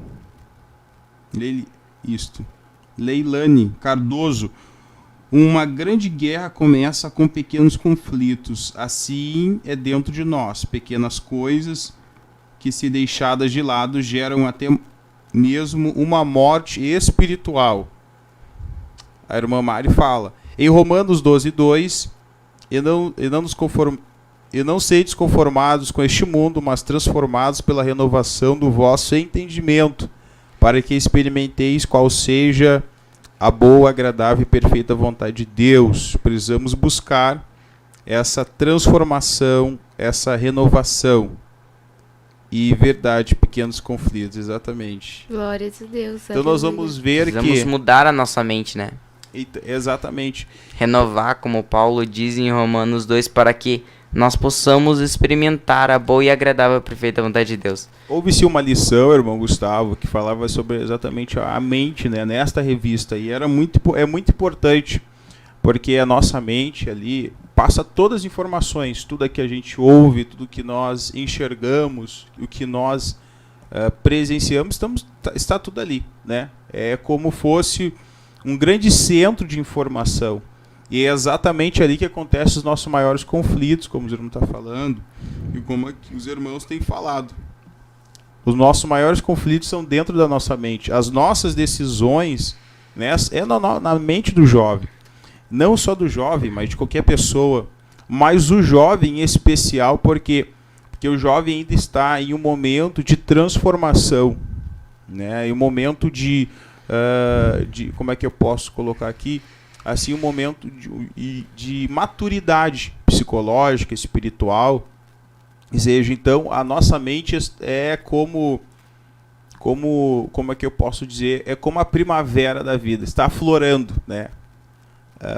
Leilane Cardoso. Uma grande guerra começa com pequenos conflitos. Assim é dentro de nós. Pequenas coisas que, se deixadas de lado, geram até mesmo uma morte espiritual. A irmã Mari fala. Em Romanos 12:2, e não sedes conformados com este mundo, mas transformados pela renovação do vosso entendimento, para que experimenteis qual seja a boa, agradável e perfeita vontade de Deus. Precisamos buscar essa transformação, essa renovação. E verdade, pequenos conflitos, exatamente. Glórias a Deus. Então nós vamos ver Precisamos que... mudar a nossa mente, né? Exatamente. Renovar, como Paulo diz em Romanos 2, para que nós possamos experimentar a boa e agradável e perfeita vontade de Deus. Houve-se uma lição, irmão Gustavo, que falava sobre exatamente a mente, né, nesta revista, e é muito importante, porque a nossa mente ali passa todas as informações, tudo que a gente ouve, tudo que nós enxergamos, o que nós presenciamos, está tudo ali, né? É como fosse um grande centro de informação. E é exatamente ali que acontecem os nossos maiores conflitos, como os irmãos estão falando, e como os irmãos têm falado. Os nossos maiores conflitos são dentro da nossa mente. As nossas decisões, né, é na mente do jovem. Não só do jovem, mas de qualquer pessoa. Mas o jovem em especial, porque o jovem ainda está em um momento de transformação, né, em um momento de como é que eu posso colocar aqui? Assim, um momento de maturidade psicológica, espiritual. Ou seja, então, a nossa mente é como é que eu posso dizer? É como a primavera da vida, está aflorando, né?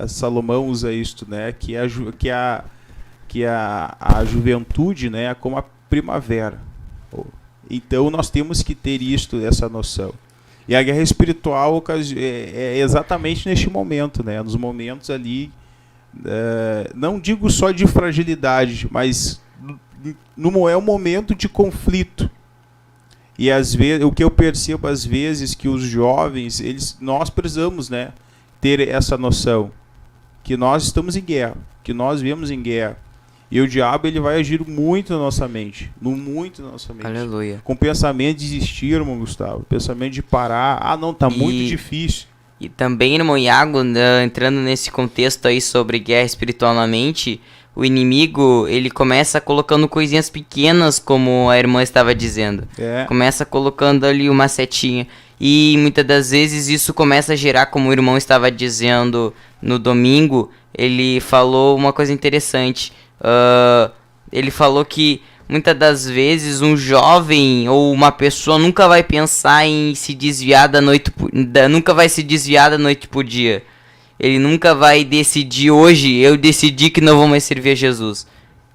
Salomão usa isto, né? Que a juventude, né? É como a primavera. Então, nós temos que ter essa noção. E a guerra espiritual é exatamente neste momento, né? Nos momentos ali, não digo só de fragilidade, mas é um momento de conflito. E às vezes, o que eu percebo às vezes que os jovens, nós precisamos, né, ter essa noção que nós estamos em guerra, que nós vivemos em guerra. E o diabo, ele vai agir muito na nossa mente. Muito na nossa mente. Aleluia. Com pensamento de desistir, irmão Gustavo. Pensamento de parar. Não, tá muito difícil. E também, irmão Iago, entrando nesse contexto aí sobre guerra espiritual na mente, o inimigo, ele começa colocando coisinhas pequenas, como a irmã estava dizendo. Começa colocando ali uma setinha. E muitas das vezes isso começa a gerar, como o irmão estava dizendo no domingo, ele falou uma coisa interessante. Ele falou que muitas das vezes um jovem ou uma pessoa nunca vai pensar em se desviar nunca vai se desviar da noite pro dia. Ele nunca vai decidir hoje, eu decidi que não vou mais servir a Jesus.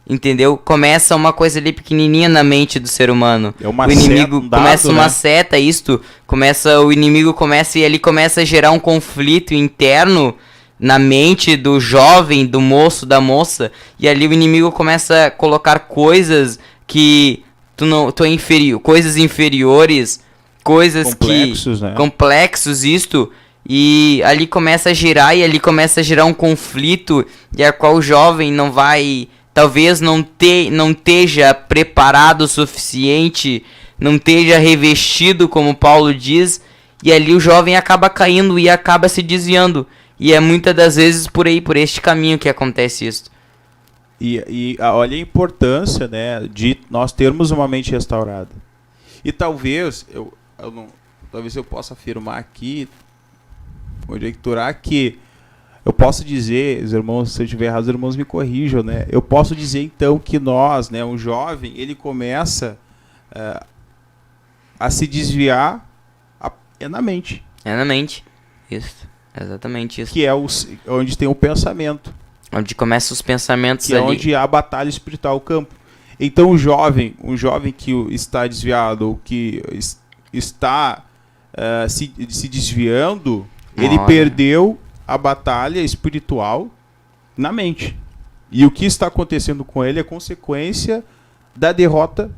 Entendeu? Começa uma coisa ali pequenininha na mente do ser humano. O inimigo começa uma seta, o inimigo começa e ele começa a gerar um conflito interno na mente do jovem, do moço, da moça, e ali o inimigo começa a colocar coisas que tu é inferior, coisas inferiores, coisas complexos, né? Complexos, e ali começa a gerar um conflito, e a qual o jovem não vai, talvez não esteja preparado o suficiente, não esteja revestido, como Paulo diz, e ali o jovem acaba caindo e acaba se desviando. E é muitas das vezes por este caminho que acontece isso. E olha a importância, né, de nós termos uma mente restaurada. E talvez eu possa afirmar aqui, conjecturar que eu posso dizer, os irmãos, se eu estiver errado, os irmãos me corrijam, né? Eu posso dizer então que nós, né, um jovem, ele começa a se desviar na mente. É na mente, isso. Exatamente isso. Que é onde tem o pensamento. Onde começam os pensamentos que ali. É onde há a batalha espiritual, o campo. Então um jovem que está desviado, ou que está se desviando, ele perdeu a batalha espiritual na mente. E o que está acontecendo com ele é consequência da derrota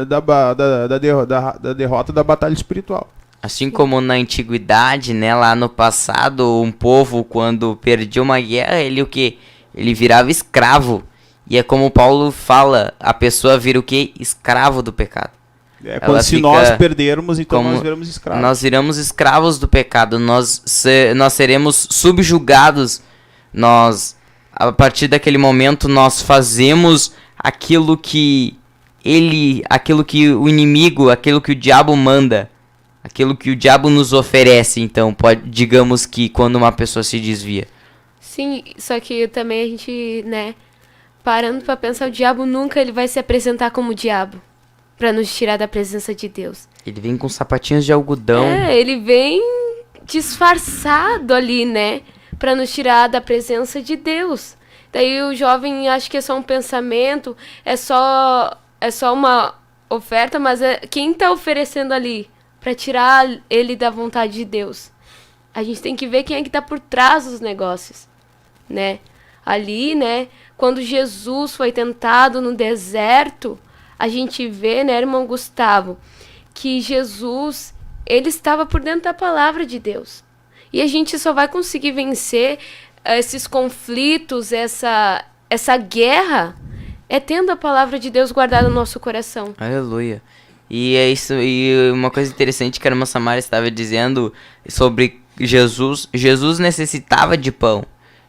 da derrota da batalha espiritual. Assim como na antiguidade, né, lá no passado, um povo quando perdia uma guerra, ele o quê? Ele virava escravo. E é como Paulo fala, a pessoa vira o quê? Escravo do pecado. Quando se nós perdermos, então nós viramos escravos. Nós viramos escravos do pecado, nós seremos subjugados. A partir daquele momento, nós fazemos aquilo que o inimigo, aquilo que o diabo manda, aquilo que o diabo nos oferece. Então, digamos que quando uma pessoa se desvia. Sim, só que também a gente, né, parando pra pensar, o diabo nunca ele vai se apresentar como diabo pra nos tirar da presença de Deus. Ele vem com sapatinhos de algodão. Ele vem disfarçado ali, né, pra nos tirar da presença de Deus. Daí o jovem acha que é só um pensamento, é só uma oferta, mas quem tá oferecendo ali pra tirar ele da vontade de Deus? A gente tem que ver quem é que tá por trás dos negócios, né? Ali, né, quando Jesus foi tentado no deserto, a gente vê, né, irmão Gustavo, que Jesus, ele estava por dentro da palavra de Deus. E a gente só vai conseguir vencer esses conflitos, essa guerra, tendo a palavra de Deus guardada no nosso coração. Aleluia. E é isso, e uma coisa interessante que a irmã Samara estava dizendo sobre Jesus. Jesus necessitava de pão.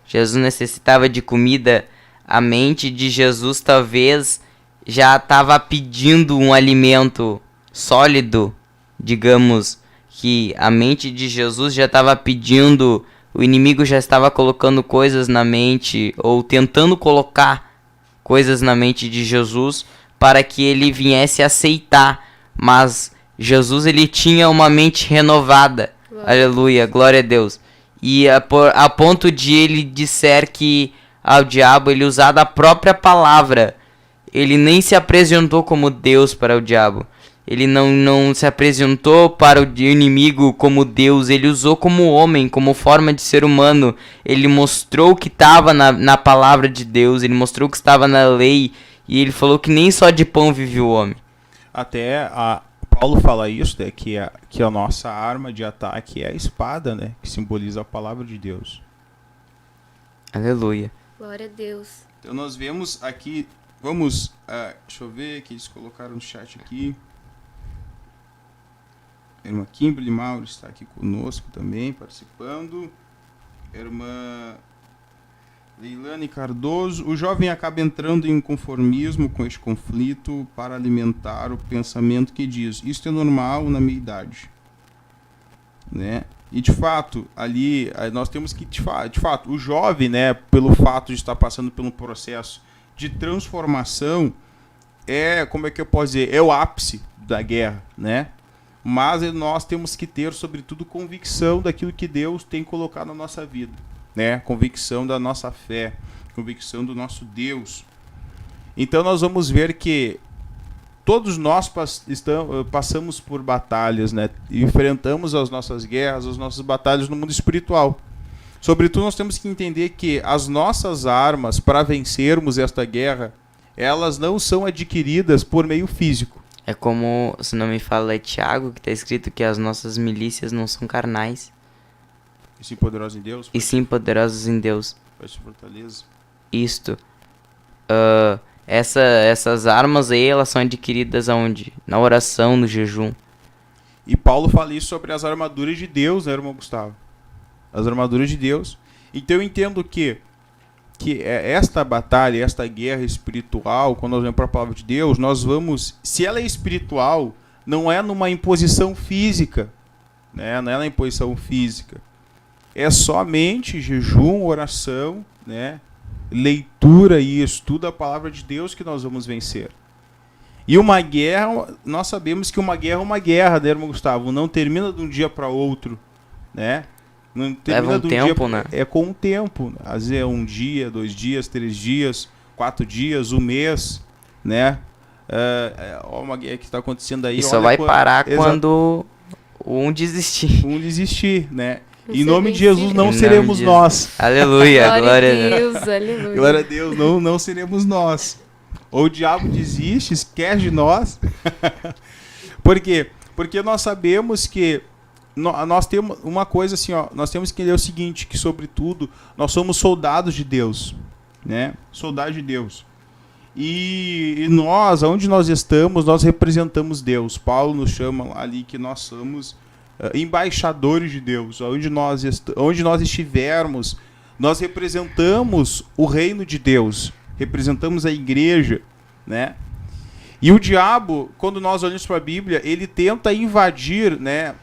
Jesus necessitava de comida. A mente de Jesus talvez já estava pedindo um alimento sólido. Digamos que a mente de Jesus já estava pedindo, o inimigo já estava colocando coisas na mente, ou tentando colocar coisas na mente de Jesus para que ele viesse aceitar. Mas Jesus, ele tinha uma mente renovada. Aleluia, glória a Deus. E a ponto de ele disser que ao diabo, ele usar da própria palavra. Ele nem se apresentou como Deus para o diabo. Ele não se apresentou para o inimigo como Deus. Ele usou como homem, como forma de ser humano. Ele mostrou que estava na palavra de Deus. Ele mostrou que estava na lei. E ele falou que nem só de pão vive o homem. Até Paulo fala isso, né, que a nossa arma de ataque é a espada, né, que simboliza a palavra de Deus. Aleluia. Glória a Deus. Então nós vemos aqui, vamos, deixa eu ver que eles colocaram no chat aqui. A irmã Kimberly Mauro está aqui conosco também, participando. A irmã Leilane Cardoso. O jovem acaba entrando em conformismo com este conflito para alimentar o pensamento que diz: isto é normal na minha idade. Né? E de fato, ali nós temos que, de fato, o jovem, né, pelo fato de estar passando por um processo de transformação, como é que eu posso dizer, é o ápice da guerra, né? Mas nós temos que ter, sobretudo, convicção daquilo que Deus tem colocado na nossa vida, né? Convicção da nossa fé, convicção do nosso Deus. Então nós vamos ver que todos nós passamos por batalhas, né? Enfrentamos as nossas guerras, as nossas batalhas no mundo espiritual. Sobretudo nós temos que entender que as nossas armas para vencermos esta guerra, elas não são adquiridas por meio físico. É como, se não me fala, é Tiago, que está escrito que as nossas milícias não são carnais. E sim poderosos em Deus. E sim poderosos em Deus. Faz fortaleza. Isto. Essas armas aí, elas são adquiridas aonde? Na oração, no jejum. E Paulo fala isso sobre as armaduras de Deus, né, irmão Gustavo? As armaduras de Deus. Então eu entendo que esta batalha, esta guerra espiritual, quando nós vamos para a palavra de Deus, nós vamos, se ela é espiritual, não é numa imposição física, né? Não é na imposição física. É somente jejum, oração, né? Leitura e estudo da palavra de Deus que nós vamos vencer. E uma guerra, nós sabemos que uma guerra é uma guerra, né, irmão Gustavo? Não termina de um dia para outro, né? Não termina leva um tempo, né? É com o tempo. Às vezes é 1 dia, 2 dias, 3 dias, 4 dias, 1 mês, né? Uma guerra que está acontecendo aí. E só vai parar quando um desistir. Um desistir, né? Em nome de Jesus não seremos nós. Aleluia, glória a Deus. Aleluia. Glória a Deus, não seremos nós. Ou o diabo desiste, esquece de nós. Por quê? Porque nós sabemos que nós temos uma coisa assim, ó, nós temos que entender o seguinte, que sobretudo nós somos soldados de Deus, né? Soldados de Deus. E nós, onde nós estamos, nós representamos Deus. Paulo nos chama ali que nós somos embaixadores de Deus. Onde nós estivermos, nós representamos o reino de Deus, representamos a igreja, né? E o diabo, quando nós olhamos para a Bíblia, ele tenta invadir, né?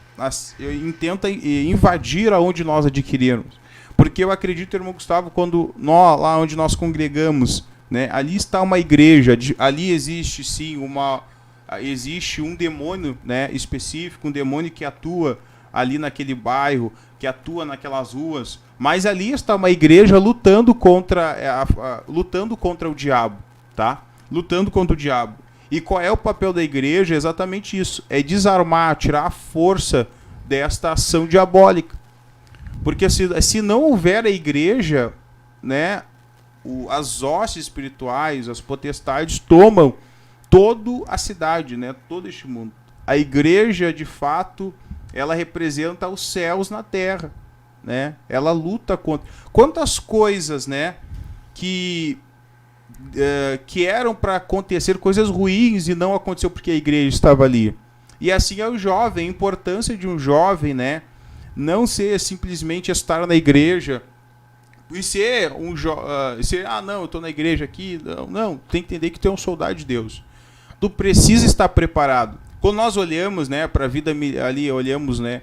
Tenta invadir aonde nós adquirimos. Porque eu acredito, irmão Gustavo, quando nós, lá onde nós congregamos, né? Ali está uma igreja, ali existe sim existe um demônio, né? Específico, um demônio que atua ali naquele bairro, que atua naquelas ruas. Mas ali está uma igreja lutando contra o diabo, tá? Lutando contra o diabo. E qual é o papel da igreja? É exatamente isso. É desarmar, tirar a força desta ação diabólica. Porque se não houver a igreja, né, as hostes espirituais, as potestades tomam toda a cidade, né, todo este mundo. A igreja, de fato, ela representa os céus na terra, né? Ela luta contra... Quantas coisas, né, que eram para acontecer, coisas ruins, e não aconteceu porque a igreja estava ali. E assim é o jovem, a importância de um jovem, né, não ser simplesmente estar na igreja e ser não, eu estou na igreja aqui, não, tem que entender que tu é um soldado de Deus. Tu precisa estar preparado. Quando nós olhamos, né, para a vida ali, olhamos, né,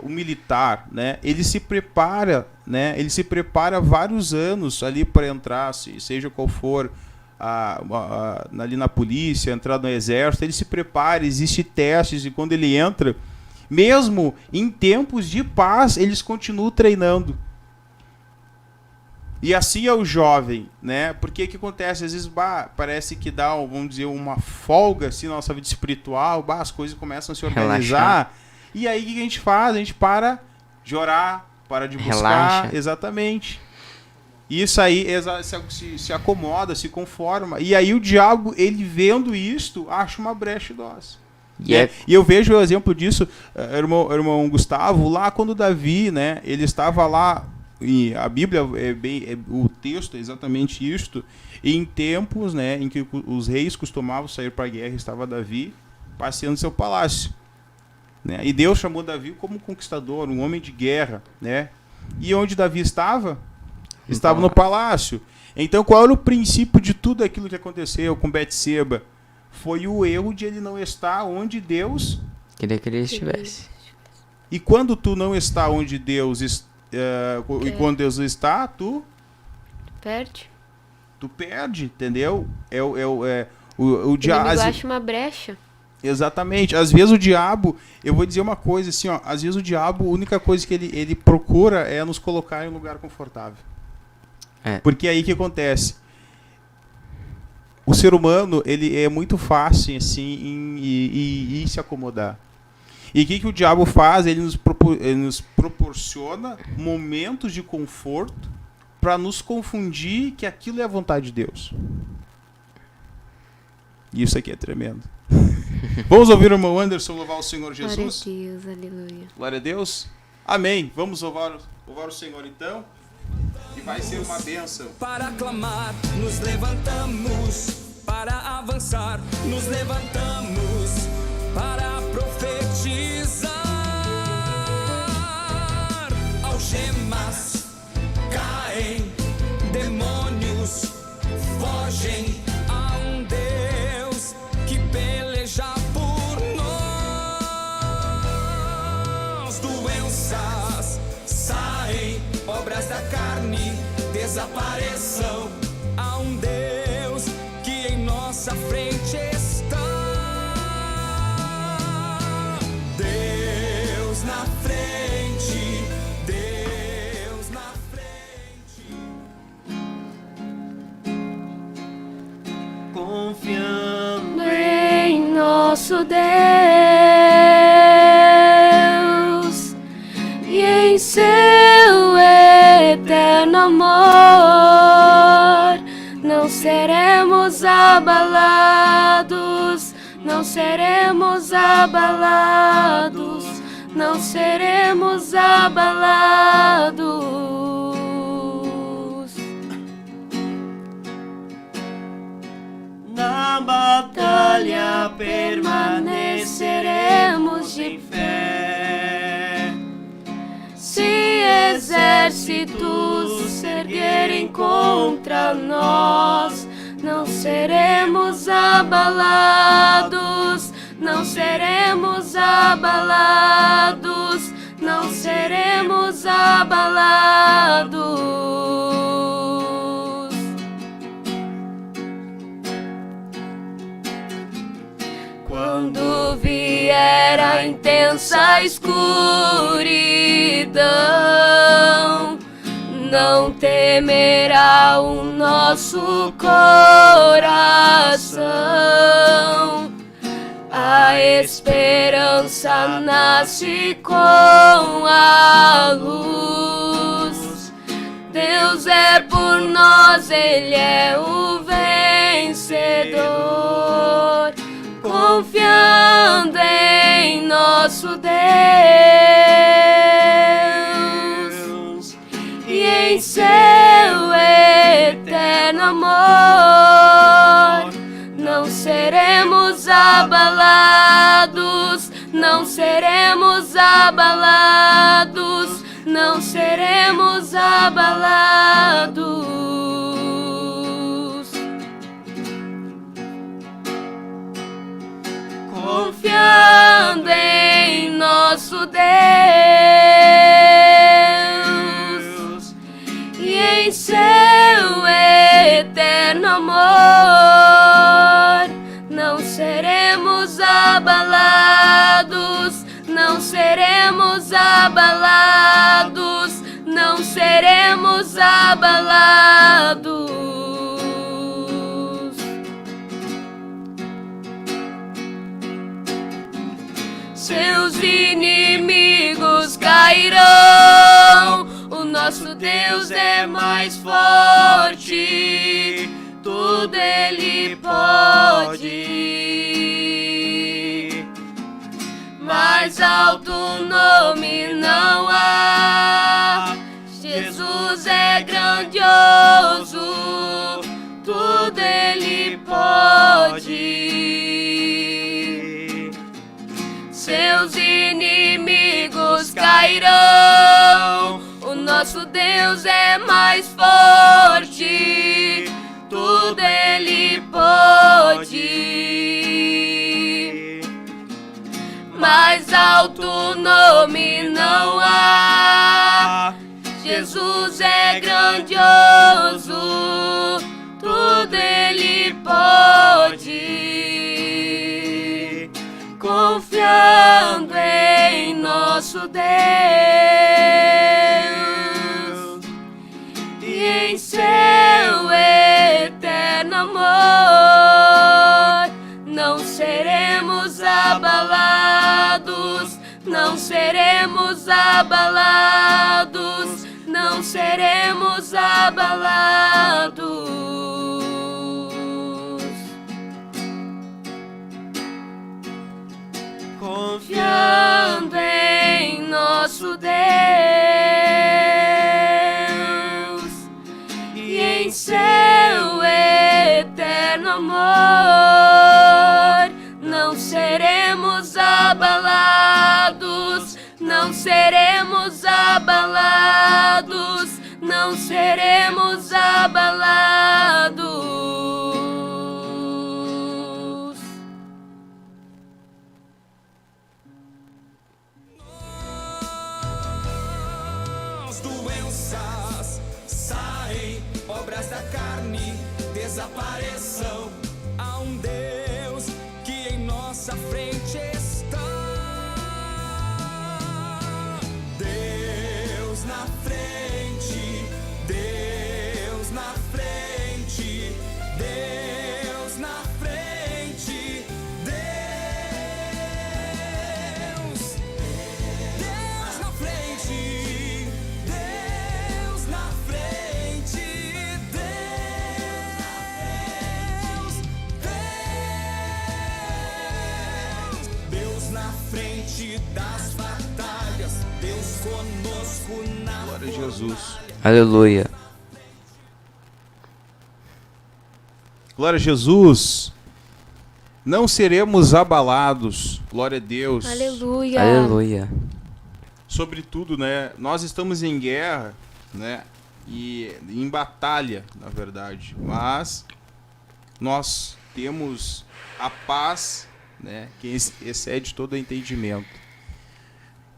o militar, né, ele se prepara, né, ele se prepara vários anos ali para entrar, seja qual for ali na polícia, entrar no exército, ele se prepara, existe testes, e quando ele entra, mesmo em tempos de paz, eles continuam treinando. E assim é o jovem, né? Porque que acontece? Às vezes parece que dá, vamos dizer, uma folga assim, na nossa vida espiritual, as coisas começam a se organizar. Relaxar. E aí o que a gente faz? A gente para de orar, para de buscar. Relaxa. Exatamente. Isso aí se acomoda, se conforma. E aí o diabo, ele vendo isto, acha uma brecha em nós. Yeah. E eu vejo o exemplo disso, irmão Gustavo, lá quando Davi, né, ele estava lá. E a Bíblia o texto é exatamente isto. Em tempos, né, em que os reis costumavam sair para a guerra, estava Davi passeando seu palácio, né? E Deus chamou Davi como conquistador, um homem de guerra, né? E onde Davi estava? Estava no palácio. Então, qual era o princípio de tudo aquilo que aconteceu com Betseba? Foi o erro de ele não estar onde Deus queria que ele estivesse. E quando tu não está onde Deus está, e quando Deus está, tu perde. Tu perde, entendeu? O diabo acha uma brecha. Exatamente. Às vezes o diabo, eu vou dizer uma coisa assim, ó, às vezes o diabo, a única coisa que ele procura é nos colocar em um lugar confortável. Porque aí que acontece? O ser humano, ele é muito fácil assim em se acomodar. E o que o diabo faz? Ele nos proporciona momentos de conforto para nos confundir que aquilo é a vontade de Deus. E isso aqui é tremendo. Vamos ouvir o irmão Anderson louvar o Senhor Jesus? Glória a Deus, aleluia. Glória a Deus. Amém. Vamos louvar o Senhor então. E vai ser uma bênção. Para clamar, nos levantamos. Para avançar, nos levantamos. Para profetizar, algemas caem, demônios fogem, há um Deus que peleja por nós. Doenças saem, obras da carne desapareçam, há um Deus que em nossa frente está. Na frente, Deus na frente. Confiando em nosso Deus e em seu eterno amor, não seremos abalados, não seremos abalados. não seremos abalados. Na batalha permaneceremos de fé. Se exércitos se erguerem contra nós, não seremos abalados, não seremos abalados, não seremos abalados. Quando vier a intensa escuridão, não temerá o nosso coração. A esperança nasce com a luz. Deus é por nós, Ele é o vencedor. Confiando em nosso Deus e em seu eterno amor, não seremos abalados, não seremos abalados, não seremos abalados. Confiando em nosso Deus e em seu eterno amor, não seremos abalados, não seremos abalados, não seremos abalados. Seus inimigos cairão, o nosso Deus é mais forte, tudo Ele pode. Mais alto nome não há, Jesus é grandioso, tudo Ele pode. Seus inimigos cairão, o nosso Deus é mais forte, tudo Ele pode. Mais alto nome não há, Jesus é grandioso, tudo Ele pode. Confiando em nosso Deus e em seu eterno amor, não seremos abalados, não seremos abalados, não seremos abalados. Confiando em nosso Deus e em seu eterno amor, não seremos abalados, não seremos abalados, não seremos abalados. Doenças saem, obras da carne desapareçam. Há um Deus que em nossa frente está. Deus na frente, Deus na frente, Deus na frente, Deus, Deus na frente. Deus na frente, Deus, Deus. Jesus. Aleluia. Glória a Jesus. Não seremos abalados. Glória a Deus. Aleluia. Aleluia. Sobretudo, né? Nós estamos em guerra, né? E em batalha, na verdade. Mas nós temos a paz, né? Que excede todo entendimento.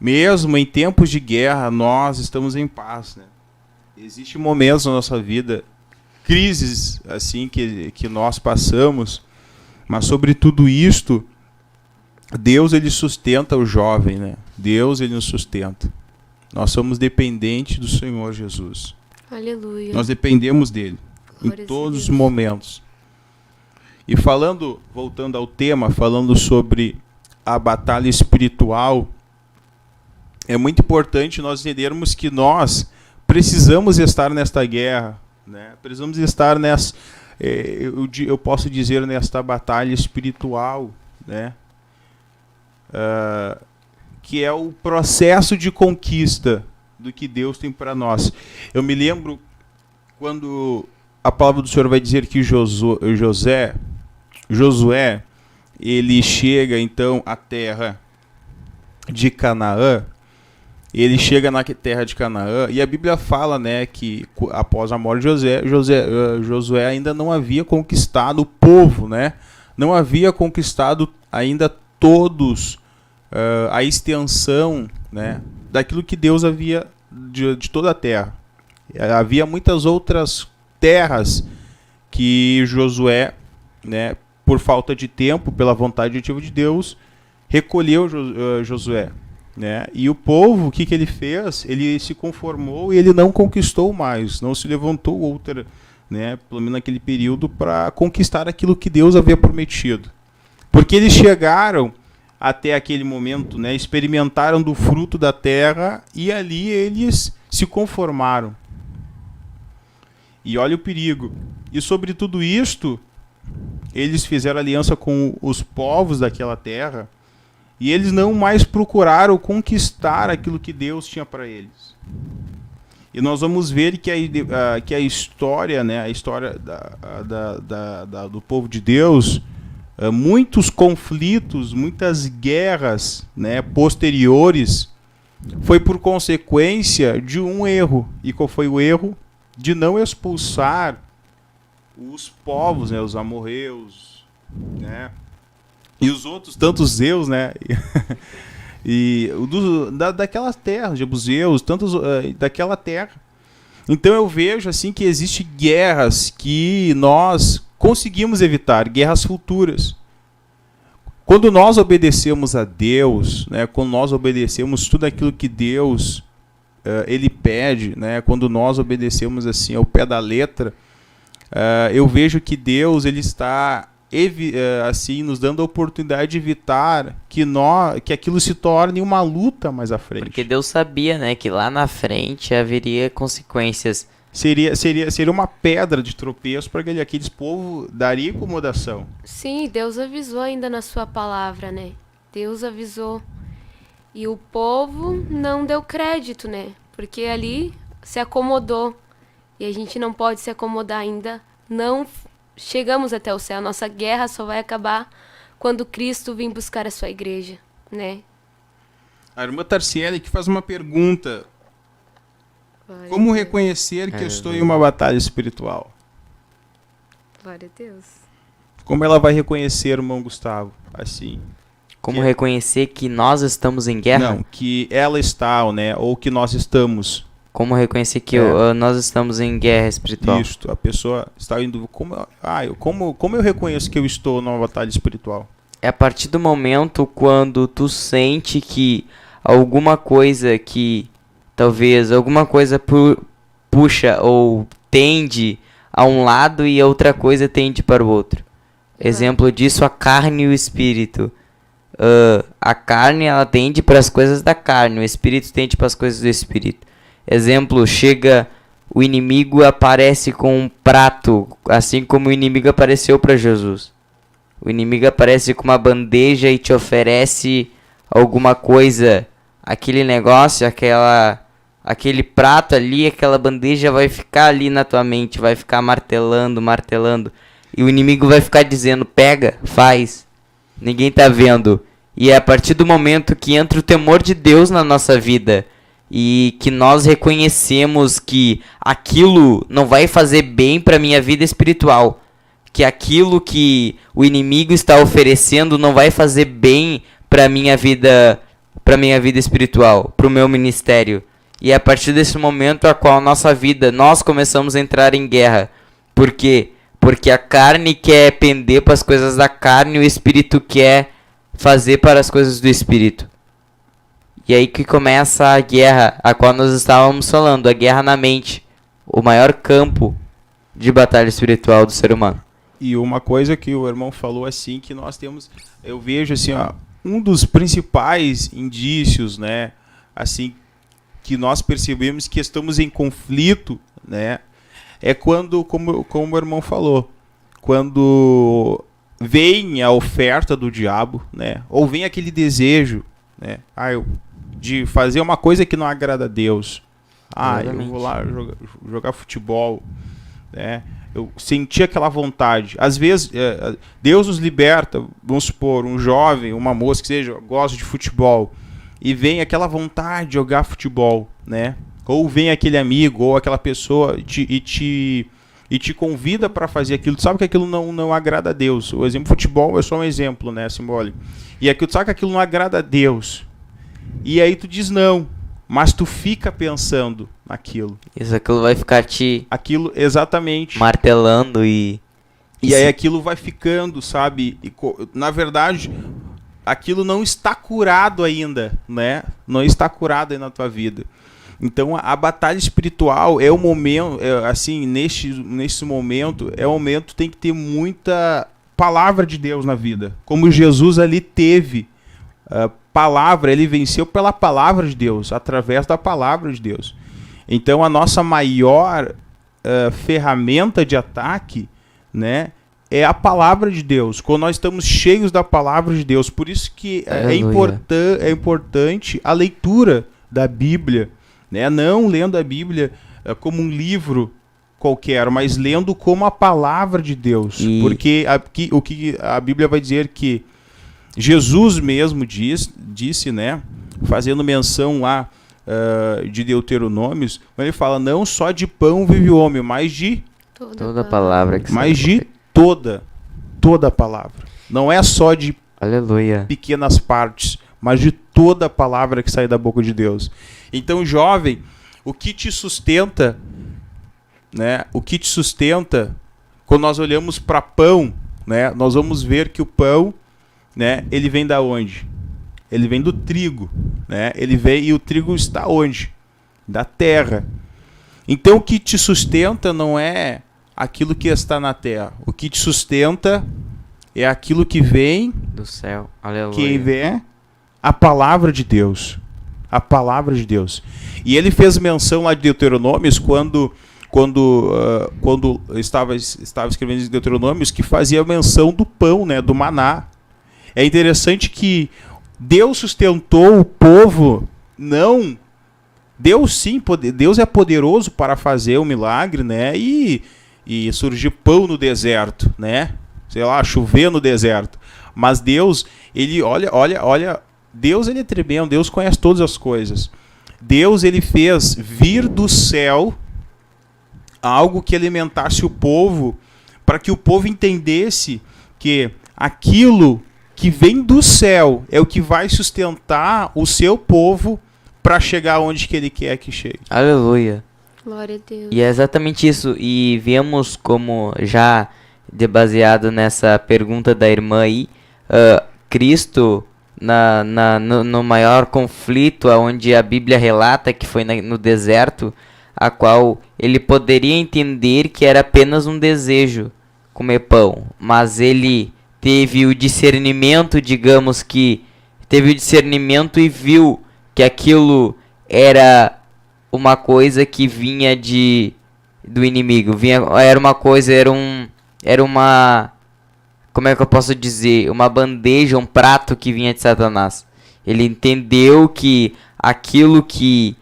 Mesmo em tempos de guerra, nós estamos em paz, né? Existem momentos na nossa vida, crises assim que nós passamos, mas sobre tudo isto, Deus ele sustenta o jovem, né? Deus ele nos sustenta. Nós somos dependentes do Senhor Jesus. Aleluia. Nós dependemos dele Glórias em a todos os Deus. momentos. E voltando ao tema, falando sobre a batalha espiritual, é muito importante nós entendermos que nós precisamos estar nesta guerra, né? Precisamos estar nessa, eu posso dizer, nesta batalha espiritual, né? Que é o processo de conquista do que Deus tem para nós. Eu me lembro quando a palavra do Senhor vai dizer que Josué, ele chega então à terra de Canaã. Ele chega na terra de Canaã e a Bíblia fala, né, que após a morte de Josué ainda não havia conquistado o povo, né? Não havia conquistado ainda todos a extensão, né, daquilo que Deus havia de toda a terra. Havia muitas outras terras que Josué, né, por falta de tempo, pela vontade ativa de Deus, recolheu Josué. Né? E o povo, o que ele fez? Ele se conformou e ele não conquistou mais, não se levantou outra, né, pelo menos naquele período, para conquistar aquilo que Deus havia prometido. Porque eles chegaram até aquele momento, né, experimentaram do fruto da terra e ali eles se conformaram. E olha o perigo. E sobre tudo isto, eles fizeram aliança com os povos daquela terra. E eles não mais procuraram conquistar aquilo que Deus tinha para eles. E nós vamos ver que a história, né, a história do povo de Deus, muitos conflitos, muitas guerras, né, posteriores, foi por consequência de um erro. E qual foi o erro? De não expulsar os povos, né, os amorreus, né? E os outros, tantos Zeus, né? E daquela terra, Jebuseus, tantos daquela terra. Então eu vejo assim que existem guerras que nós conseguimos evitar, guerras futuras. Quando nós obedecemos a Deus, né? Quando nós obedecemos tudo aquilo que Deus ele pede, né? Quando nós obedecemos assim ao pé da letra, eu vejo que Deus ele está assim, nos dando a oportunidade de evitar que aquilo se torne uma luta mais à frente. Porque Deus sabia, né, que lá na frente haveria consequências. Seria uma pedra de tropeço para aqueles povos, daria incomodação. Sim, Deus avisou ainda na sua palavra, né? Deus avisou. E o povo não deu crédito, né? Porque ali se acomodou. E a gente não pode se acomodar ainda. Não chegamos até o céu. Nossa guerra só vai acabar quando Cristo vir buscar a sua igreja, né? A irmã Tarciele que faz uma pergunta. Glória Como a Deus. reconhecer que eu estou em uma batalha espiritual? Glória a Deus. Como ela vai reconhecer, irmão Gustavo? Assim. Como reconhecer que nós estamos em guerra? Não, que ela está, né? Ou que nós estamos. Como reconhecer que nós estamos em guerra espiritual? Isto, a pessoa está em dúvida. Como eu reconheço que eu estou numa batalha espiritual? É a partir do momento quando tu sente que alguma coisa que talvez alguma coisa puxa ou tende a um lado e a outra coisa tende para o outro. Exemplo disso, a carne e o espírito. A carne ela tende para as coisas da carne, o espírito tende para as coisas do espírito. Exemplo, chega o inimigo aparece com um prato, assim como o inimigo apareceu para Jesus. O inimigo aparece com uma bandeja e te oferece alguma coisa, aquele negócio, aquele prato ali, aquela bandeja vai ficar ali na tua mente, vai ficar martelando, martelando. E o inimigo vai ficar dizendo, pega, faz. Ninguém tá vendo. E é a partir do momento que entra o temor de Deus na nossa vida e que nós reconhecemos que aquilo não vai fazer bem para minha vida espiritual, que aquilo que o inimigo está oferecendo não vai fazer bem para minha vida espiritual, para o meu ministério. E é a partir desse momento a qual nossa vida, nós começamos a entrar em guerra. Por quê? Porque a carne quer pender para as coisas da carne e o espírito quer fazer para as coisas do espírito. E aí que começa a guerra, a qual nós estávamos falando, a guerra na mente, o maior campo de batalha espiritual do ser humano. E uma coisa que o irmão falou assim, que nós temos, eu vejo assim, ó, um dos principais indícios, né, assim, que nós percebemos que estamos em conflito, né, é quando, como o irmão falou, quando vem a oferta do diabo, né, ou vem aquele desejo, né, de fazer uma coisa que não agrada a Deus. Eu vou lá jogar futebol, né, eu senti aquela vontade. Às vezes, Deus nos liberta, vamos supor, um jovem, uma moça que seja, gosta de futebol, e vem aquela vontade de jogar futebol, né? Ou vem aquele amigo, ou aquela pessoa e te convida para fazer aquilo. Tu sabe que aquilo não agrada a Deus. O exemplo futebol é só um exemplo, né, simbólico. E aquilo, tu sabe que aquilo não agrada a Deus. E aí tu diz não, mas tu fica pensando naquilo. Isso, aquilo vai ficar te... Aquilo, exatamente. Martelando e aí aquilo vai ficando, sabe? Na verdade, aquilo não está curado ainda, né? Não está curado aí na tua vida. Então, a batalha espiritual é o momento, assim, nesse momento, é o momento que tem que ter muita palavra de Deus na vida. Como Jesus ali teve palavra, ele venceu pela palavra de Deus, através da palavra de Deus. Então, a nossa maior ferramenta de ataque, né, é a palavra de Deus. Quando nós estamos cheios da palavra de Deus. Por isso que é importante a leitura da Bíblia, né? Não lendo a Bíblia como um livro qualquer, mas lendo como a palavra de Deus. Porque o que a Bíblia vai dizer que Jesus mesmo disse, né, fazendo menção lá de Deuteronômios, ele fala, não só de pão vive o homem, mas de toda palavra que mas de toda a palavra. Não é só de Aleluia. Pequenas partes, mas de toda a palavra que sai da boca de Deus. Então, jovem, o que te sustenta, né? O que te sustenta, quando nós olhamos para pão, né? Nós vamos ver que o pão, né? Ele vem da onde? Ele vem do trigo, né? Ele vem, e o trigo está onde? Da terra. Então, o que te sustenta não é aquilo que está na terra. O que te sustenta é aquilo que vem do céu. Aleluia. Que vem a palavra de Deus. A palavra de Deus. E ele fez menção lá de Deuteronômios quando estava escrevendo em Deuteronômios, que fazia menção do pão, né, do maná. É interessante que Deus sustentou o povo, não... Deus sim, Deus é poderoso para fazer um milagre, né, e surgir pão no deserto, né? Sei lá, chover no deserto. Mas Deus, ele olha, Deus ele é tremendo, Deus conhece todas as coisas. Deus ele fez vir do céu algo que alimentasse o povo, para que o povo entendesse que aquilo que vem do céu é o que vai sustentar o seu povo para chegar onde que ele quer que chegue. Aleluia. Glória a Deus. E é exatamente isso. E vemos como, já baseado nessa pergunta da irmã aí, Cristo, no maior conflito, onde a Bíblia relata que foi no deserto, a qual ele poderia entender que era apenas um desejo comer pão, mas ele teve o discernimento, digamos que, teve o discernimento e viu que aquilo era uma coisa que vinha do inimigo, era uma coisa, era uma, como é que eu posso dizer, uma bandeja, um prato que vinha de Satanás. Ele entendeu que aquilo que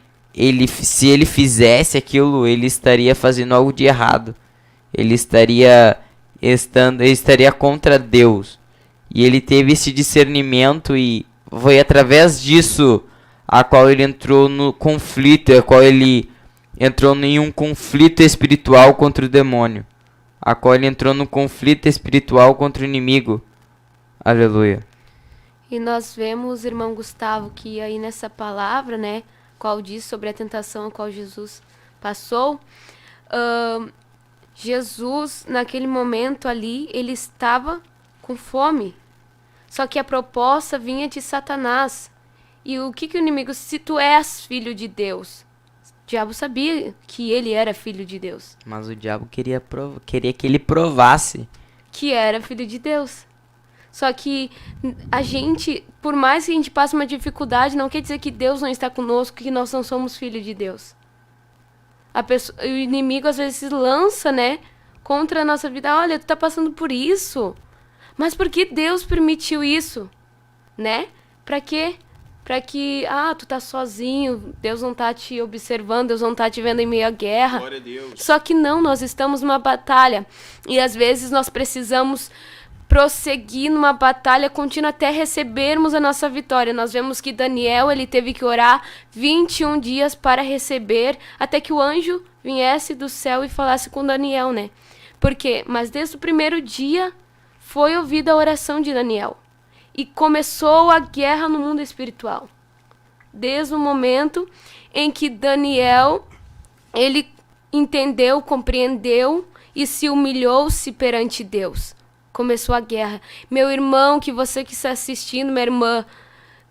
se ele fizesse aquilo, ele estaria fazendo algo de errado. Ele estaria contra Deus. E ele teve esse discernimento e foi através disso a qual ele entrou no conflito, a qual ele entrou em um conflito espiritual contra o demônio, a qual ele entrou no conflito espiritual contra o inimigo. Aleluia. E nós vemos, irmão Gustavo, que aí nessa palavra, né, qual diz sobre a tentação a qual Jesus passou, Jesus, naquele momento ali, ele estava com fome. Só que a proposta vinha de Satanás. E o que o inimigo, se tu és filho de Deus? O diabo sabia que ele era filho de Deus. Mas o diabo queria que ele provasse. Que era filho de Deus. Só que a gente, por mais que a gente passe uma dificuldade, não quer dizer que Deus não está conosco, que nós não somos filhos de Deus. O inimigo às vezes se lança, né, contra a nossa vida. Olha, tu tá passando por isso. Mas por que Deus permitiu isso? Né? Pra quê? Pra que, tu tá sozinho, Deus não tá te observando, Deus não tá te vendo em meio à guerra. Glória a Deus. Só que não, nós estamos numa batalha. E às vezes nós precisamos prosseguir numa batalha contínua até recebermos a nossa vitória. Nós vemos que Daniel, ele teve que orar 21 dias para receber, até que o anjo viesse do céu e falasse com Daniel, né? Por quê? Mas desde o primeiro dia foi ouvida a oração de Daniel. E começou a guerra no mundo espiritual. Desde o momento em que Daniel, ele entendeu, compreendeu e se humilhou-se perante Deus. Começou a guerra. Meu irmão, que você que está assistindo, minha irmã,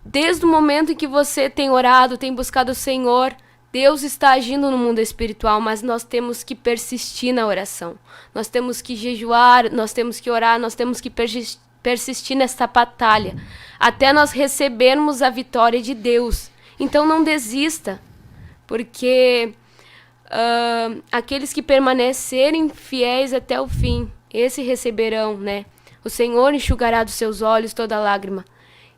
desde o momento em que você tem orado, tem buscado o Senhor, Deus está agindo no mundo espiritual, mas nós temos que persistir na oração. Nós temos que jejuar, nós temos que orar, nós temos que persistir nesta batalha, até nós recebermos a vitória de Deus. Então não desista, porque aqueles que permanecerem fiéis até o fim, esse receberão, né? O Senhor enxugará dos seus olhos toda lágrima.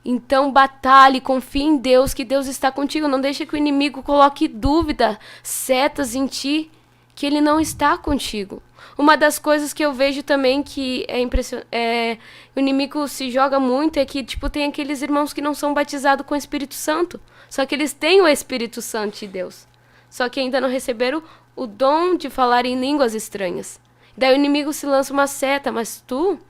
Então batalhe, confie em Deus, que Deus está contigo. Não deixe que o inimigo coloque dúvida, setas em ti, que ele não está contigo. Uma das coisas que eu vejo também que é impressionante, o inimigo se joga muito, é que tem aqueles irmãos que não são batizados com o Espírito Santo. Só que eles têm o Espírito Santo de Deus. Só que ainda não receberam o dom de falar em línguas estranhas. Daí o inimigo se lança uma seta, mas tu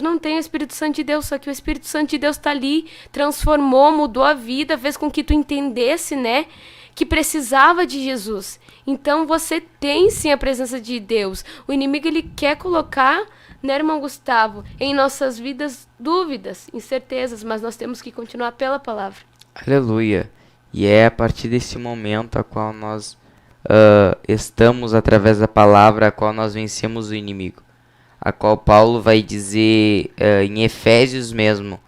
não tem o Espírito Santo de Deus, só que o Espírito Santo de Deus está ali, transformou, mudou a vida, fez com que tu entendesse, né, que precisava de Jesus. Então você tem sim a presença de Deus. O inimigo, ele quer colocar, né, irmão Gustavo, em nossas vidas dúvidas, incertezas, mas nós temos que continuar pela palavra. Aleluia. E é a partir desse momento a qual nós estamos, através da palavra, a qual nós vencemos o inimigo. A qual Paulo vai dizer em Efésios mesmo,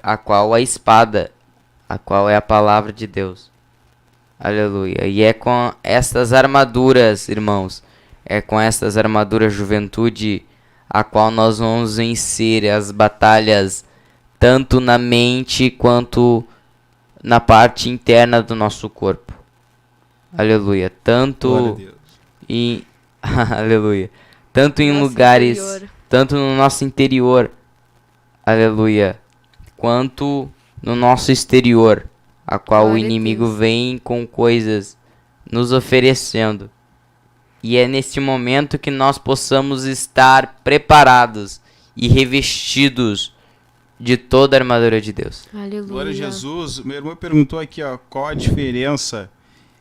a qual a espada, a qual é a palavra de Deus. Aleluia. E é com estas armaduras, irmãos, é com estas armaduras, juventude, a qual nós vamos vencer as batalhas, tanto na mente quanto na parte interna do nosso corpo. Aleluia. Tanto em aleluia. Tanto em lugares, tanto no nosso interior, aleluia, quanto no nosso exterior, a qual o inimigo vem com coisas nos oferecendo. E é neste momento que nós possamos estar preparados e revestidos de toda a armadura de Deus. Aleluia. Glória a Jesus. Meu irmão perguntou aqui, qual a diferença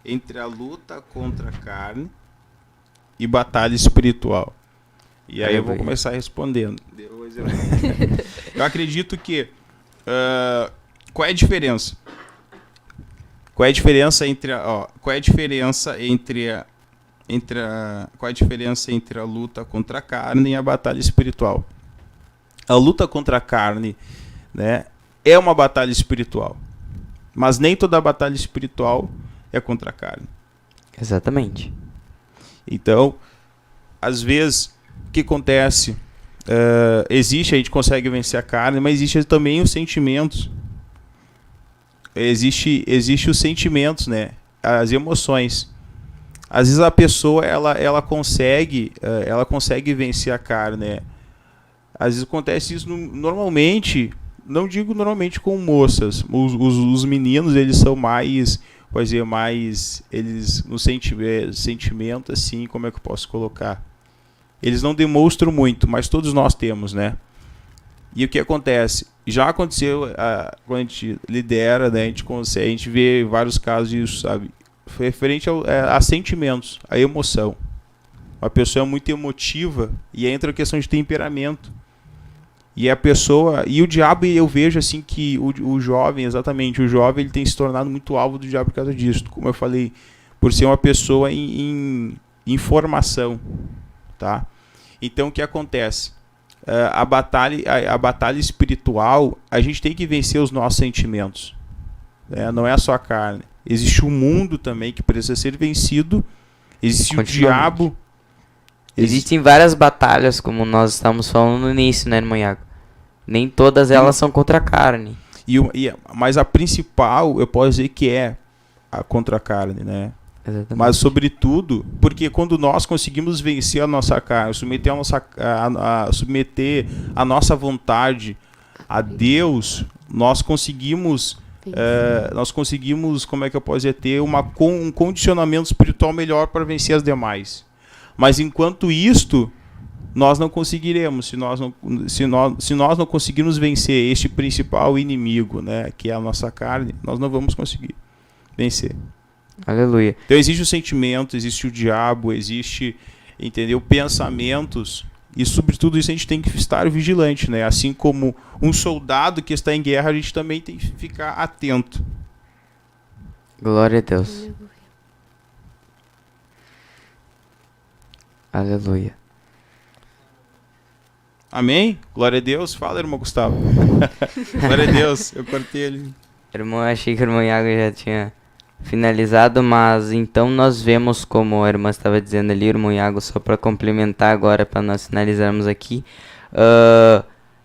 entre a luta contra a carne e batalha espiritual. E aí eu vou começar respondendo. Eu acredito que qual é a diferença? Qual é a diferença entre a luta contra a carne e a batalha espiritual? A luta contra a carne, né, é uma batalha espiritual, mas nem toda batalha espiritual é contra a carne. Exatamente. Então, às vezes, o que acontece? A gente consegue vencer a carne, mas existe também os sentimentos. Existe os sentimentos, né? as emoções. Às vezes a pessoa ela consegue vencer a carne, né? Às vezes acontece isso normalmente, não digo normalmente com moças. Os meninos, eles são mais, pode dizer, mais, eles no sentimento assim, como é que eu posso colocar? Eles não demonstram muito, mas todos nós temos, né? E o que acontece? Já aconteceu, quando a gente lidera, né, a gente vê vários casos disso, sabe? Referente a sentimentos, a emoção. Uma pessoa é muito emotiva e entra a questão de temperamento. E a pessoa, e o diabo, eu vejo assim que o jovem, exatamente, o jovem, ele tem se tornado muito alvo do diabo por causa disso. Como eu falei, por ser uma pessoa em formação, tá? Então o que acontece? A batalha espiritual, a gente tem que vencer os nossos sentimentos, né? Não é só a carne. Existe o mundo também que precisa ser vencido. Existe o diabo. Existem várias batalhas, como nós estamos falando no início, né, irmão Iago? Nem todas elas são contra a carne. Mas a principal, eu posso dizer que é a contra a carne, né? Exatamente. Mas sobretudo, porque quando nós conseguimos vencer a nossa carne, submeter a nossa vontade a Deus, nós conseguimos, como é que eu posso dizer, ter um condicionamento espiritual melhor para vencer as demais. Mas enquanto isto, nós não conseguiremos, se nós não conseguirmos vencer este principal inimigo, né, que é a nossa carne, nós não vamos conseguir vencer. Aleluia. Então existe o sentimento, existe o diabo, existe, entendeu, pensamentos, e sobretudo isso a gente tem que estar vigilante, né? Assim como um soldado que está em guerra, a gente também tem que ficar atento. Glória a Deus. Aleluia. Amém? Glória a Deus. Fala, irmão Gustavo. Glória a Deus. Eu cortei ele. Irmão, achei que o irmão Iago já tinha finalizado, mas então nós vemos, como a irmã estava dizendo ali, irmão Iago, só para complementar agora, para nós finalizarmos aqui,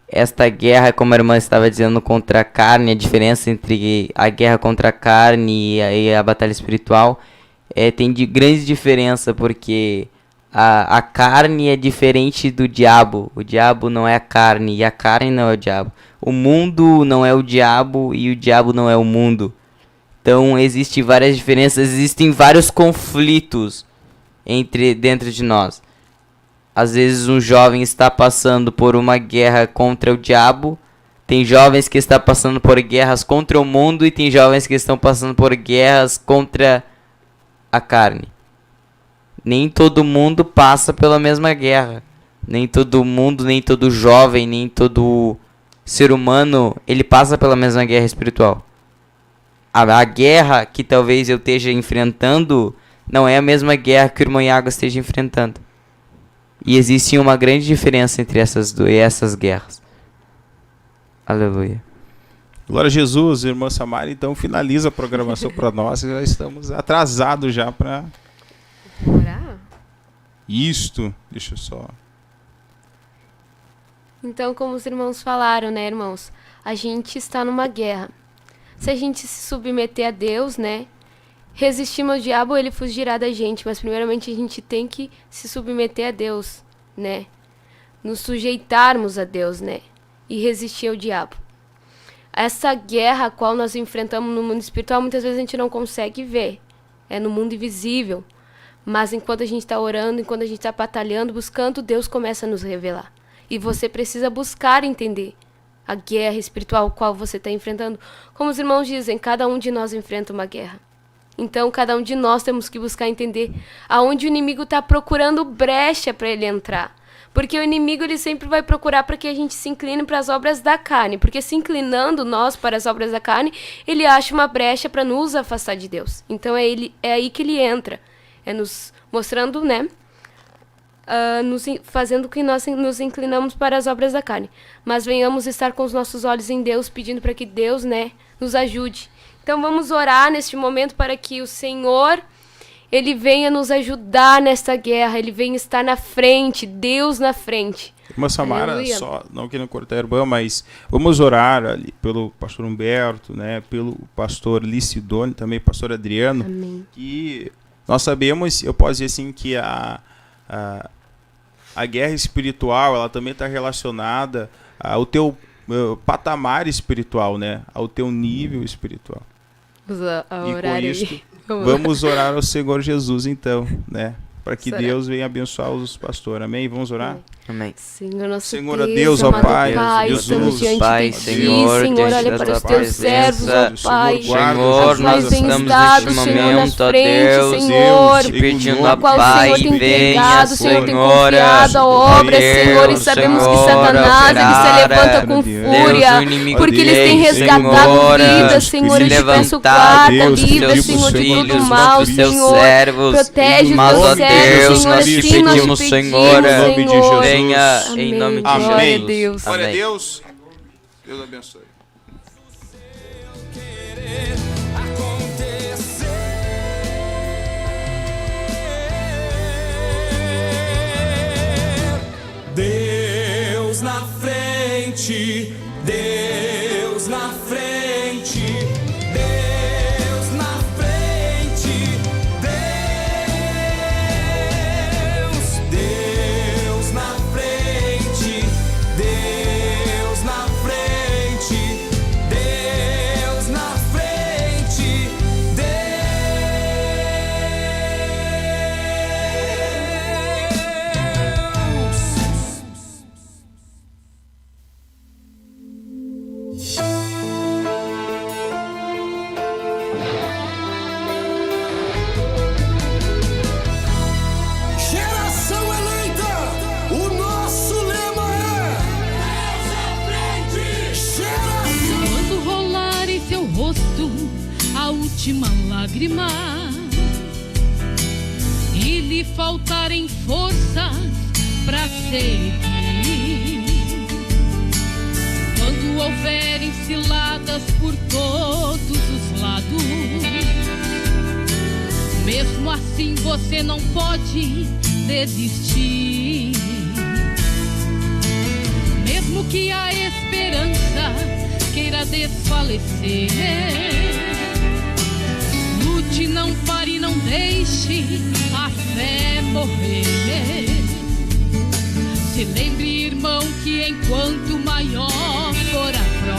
esta guerra, como a irmã estava dizendo, contra a carne, a diferença entre a guerra contra a carne e a batalha espiritual, tem grande diferença, porque a carne é diferente do diabo. O diabo não é a carne e a carne não é o diabo. O mundo não é o diabo e o diabo não é o mundo. Então existem várias diferenças, existem vários conflitos dentro de nós. Às vezes um jovem está passando por uma guerra contra o diabo, tem jovens que estão passando por guerras contra o mundo e tem jovens que estão passando por guerras contra a carne. Nem todo mundo passa pela mesma guerra. Nem todo mundo, nem todo jovem, nem todo ser humano, ele passa pela mesma guerra espiritual. A guerra que talvez eu esteja enfrentando não é a mesma guerra que o irmão Iago esteja enfrentando. E existe uma grande diferença entre essas guerras. Aleluia. Glória a Jesus, irmã Samara. Então finaliza a programação para nós. Já estamos atrasados já para Orar? isto. Deixa eu só... Então, como os irmãos falaram, né, irmãos? A gente está numa guerra. Se a gente se submeter a Deus, né? Resistirmos ao diabo, ele fugirá da gente. Mas primeiramente a gente tem que se submeter a Deus, né? Nos sujeitarmos a Deus, né? E resistir ao diabo. Essa guerra a qual nós enfrentamos no mundo espiritual, muitas vezes a gente não consegue ver. É no mundo invisível. Mas enquanto a gente está orando, enquanto a gente está batalhando, buscando, Deus começa a nos revelar. E você precisa buscar entender a guerra espiritual qual você está enfrentando. Como os irmãos dizem, cada um de nós enfrenta uma guerra. Então, cada um de nós temos que buscar entender aonde o inimigo está procurando brecha para ele entrar. Porque o inimigo ele sempre vai procurar para que a gente se incline para as obras da carne. Porque se inclinando nós para as obras da carne, ele acha uma brecha para nos afastar de Deus. Então, é aí que ele entra. É nos mostrando, né? Fazendo que nós nos inclinamos para as obras da carne. Mas venhamos estar com os nossos olhos em Deus, pedindo para que Deus, né, nos ajude. Então vamos orar neste momento para que o Senhor, Ele venha nos ajudar nesta guerra, Ele venha estar na frente, Deus na frente. Irmã Samara, Aleluia. só não querendo cortar a irmã, mas vamos orar ali pelo pastor Humberto, né, pelo pastor Licidone, também pastor Adriano. Amém. E nós sabemos, eu posso dizer assim, que a guerra espiritual, ela também está relacionada ao teu patamar espiritual, né, ao teu nível espiritual. Vamos E orar com aí. isso, vamos orar ao Senhor Jesus, então, né, para que Vamos orar. Deus venha abençoar os pastores. Amém? Vamos orar? Amém. Senhor, nosso Senhor, a Deus, Deus, ó amado Pai, estamos Jesus, diante Pai, de Ti, Senhor, Senhor, diante olha da para Tua os Teus servos, ó presença. Pai. Senhor, A nós paz vem estamos dado, neste Senhor, na momento, ó frente, Deus, Senhor, te pedindo, a ó o qual o Pai, Senhor tem venha, pregado, Senhor, tem Senhor, confiado a obra, Deus, Senhor, e sabemos que Senhor, Satanás, ele se operar, levanta com Deus, fúria, o inimigo porque eles têm dele, resgatado Senhor, vidas, Senhor, eu se te peço levantar, guarda, Deus, livra, pedimos, Senhor, de Senhor, todo Deus, mal, contra os teus Senhor, servos, protege os mas, teus ó servos, Deus, Senhor, nós te assim nós pedimos, te Senhor, pedimos, em nome de Senhor. Jesus. venha em Amém. nome de Glória a Jesus. Deus. Glória a Amém. Deus. Deus abençoe. querer acontecer. Deus na frente, Deus na frente, Deus na frente, Deus na frente, Deus na frente, Deus na frente, Deus. Geração eleita, o nosso lema é Deus à frente. Geração Quando rolar em seu rosto a última lágrima e lhe faltarem forças pra seguir, quando houverem ciladas por todos os lados, mesmo assim você não pode desistir. Mesmo que a esperança queira desfalecer, lute, não pare, não deixe a fé morrer. Se lembre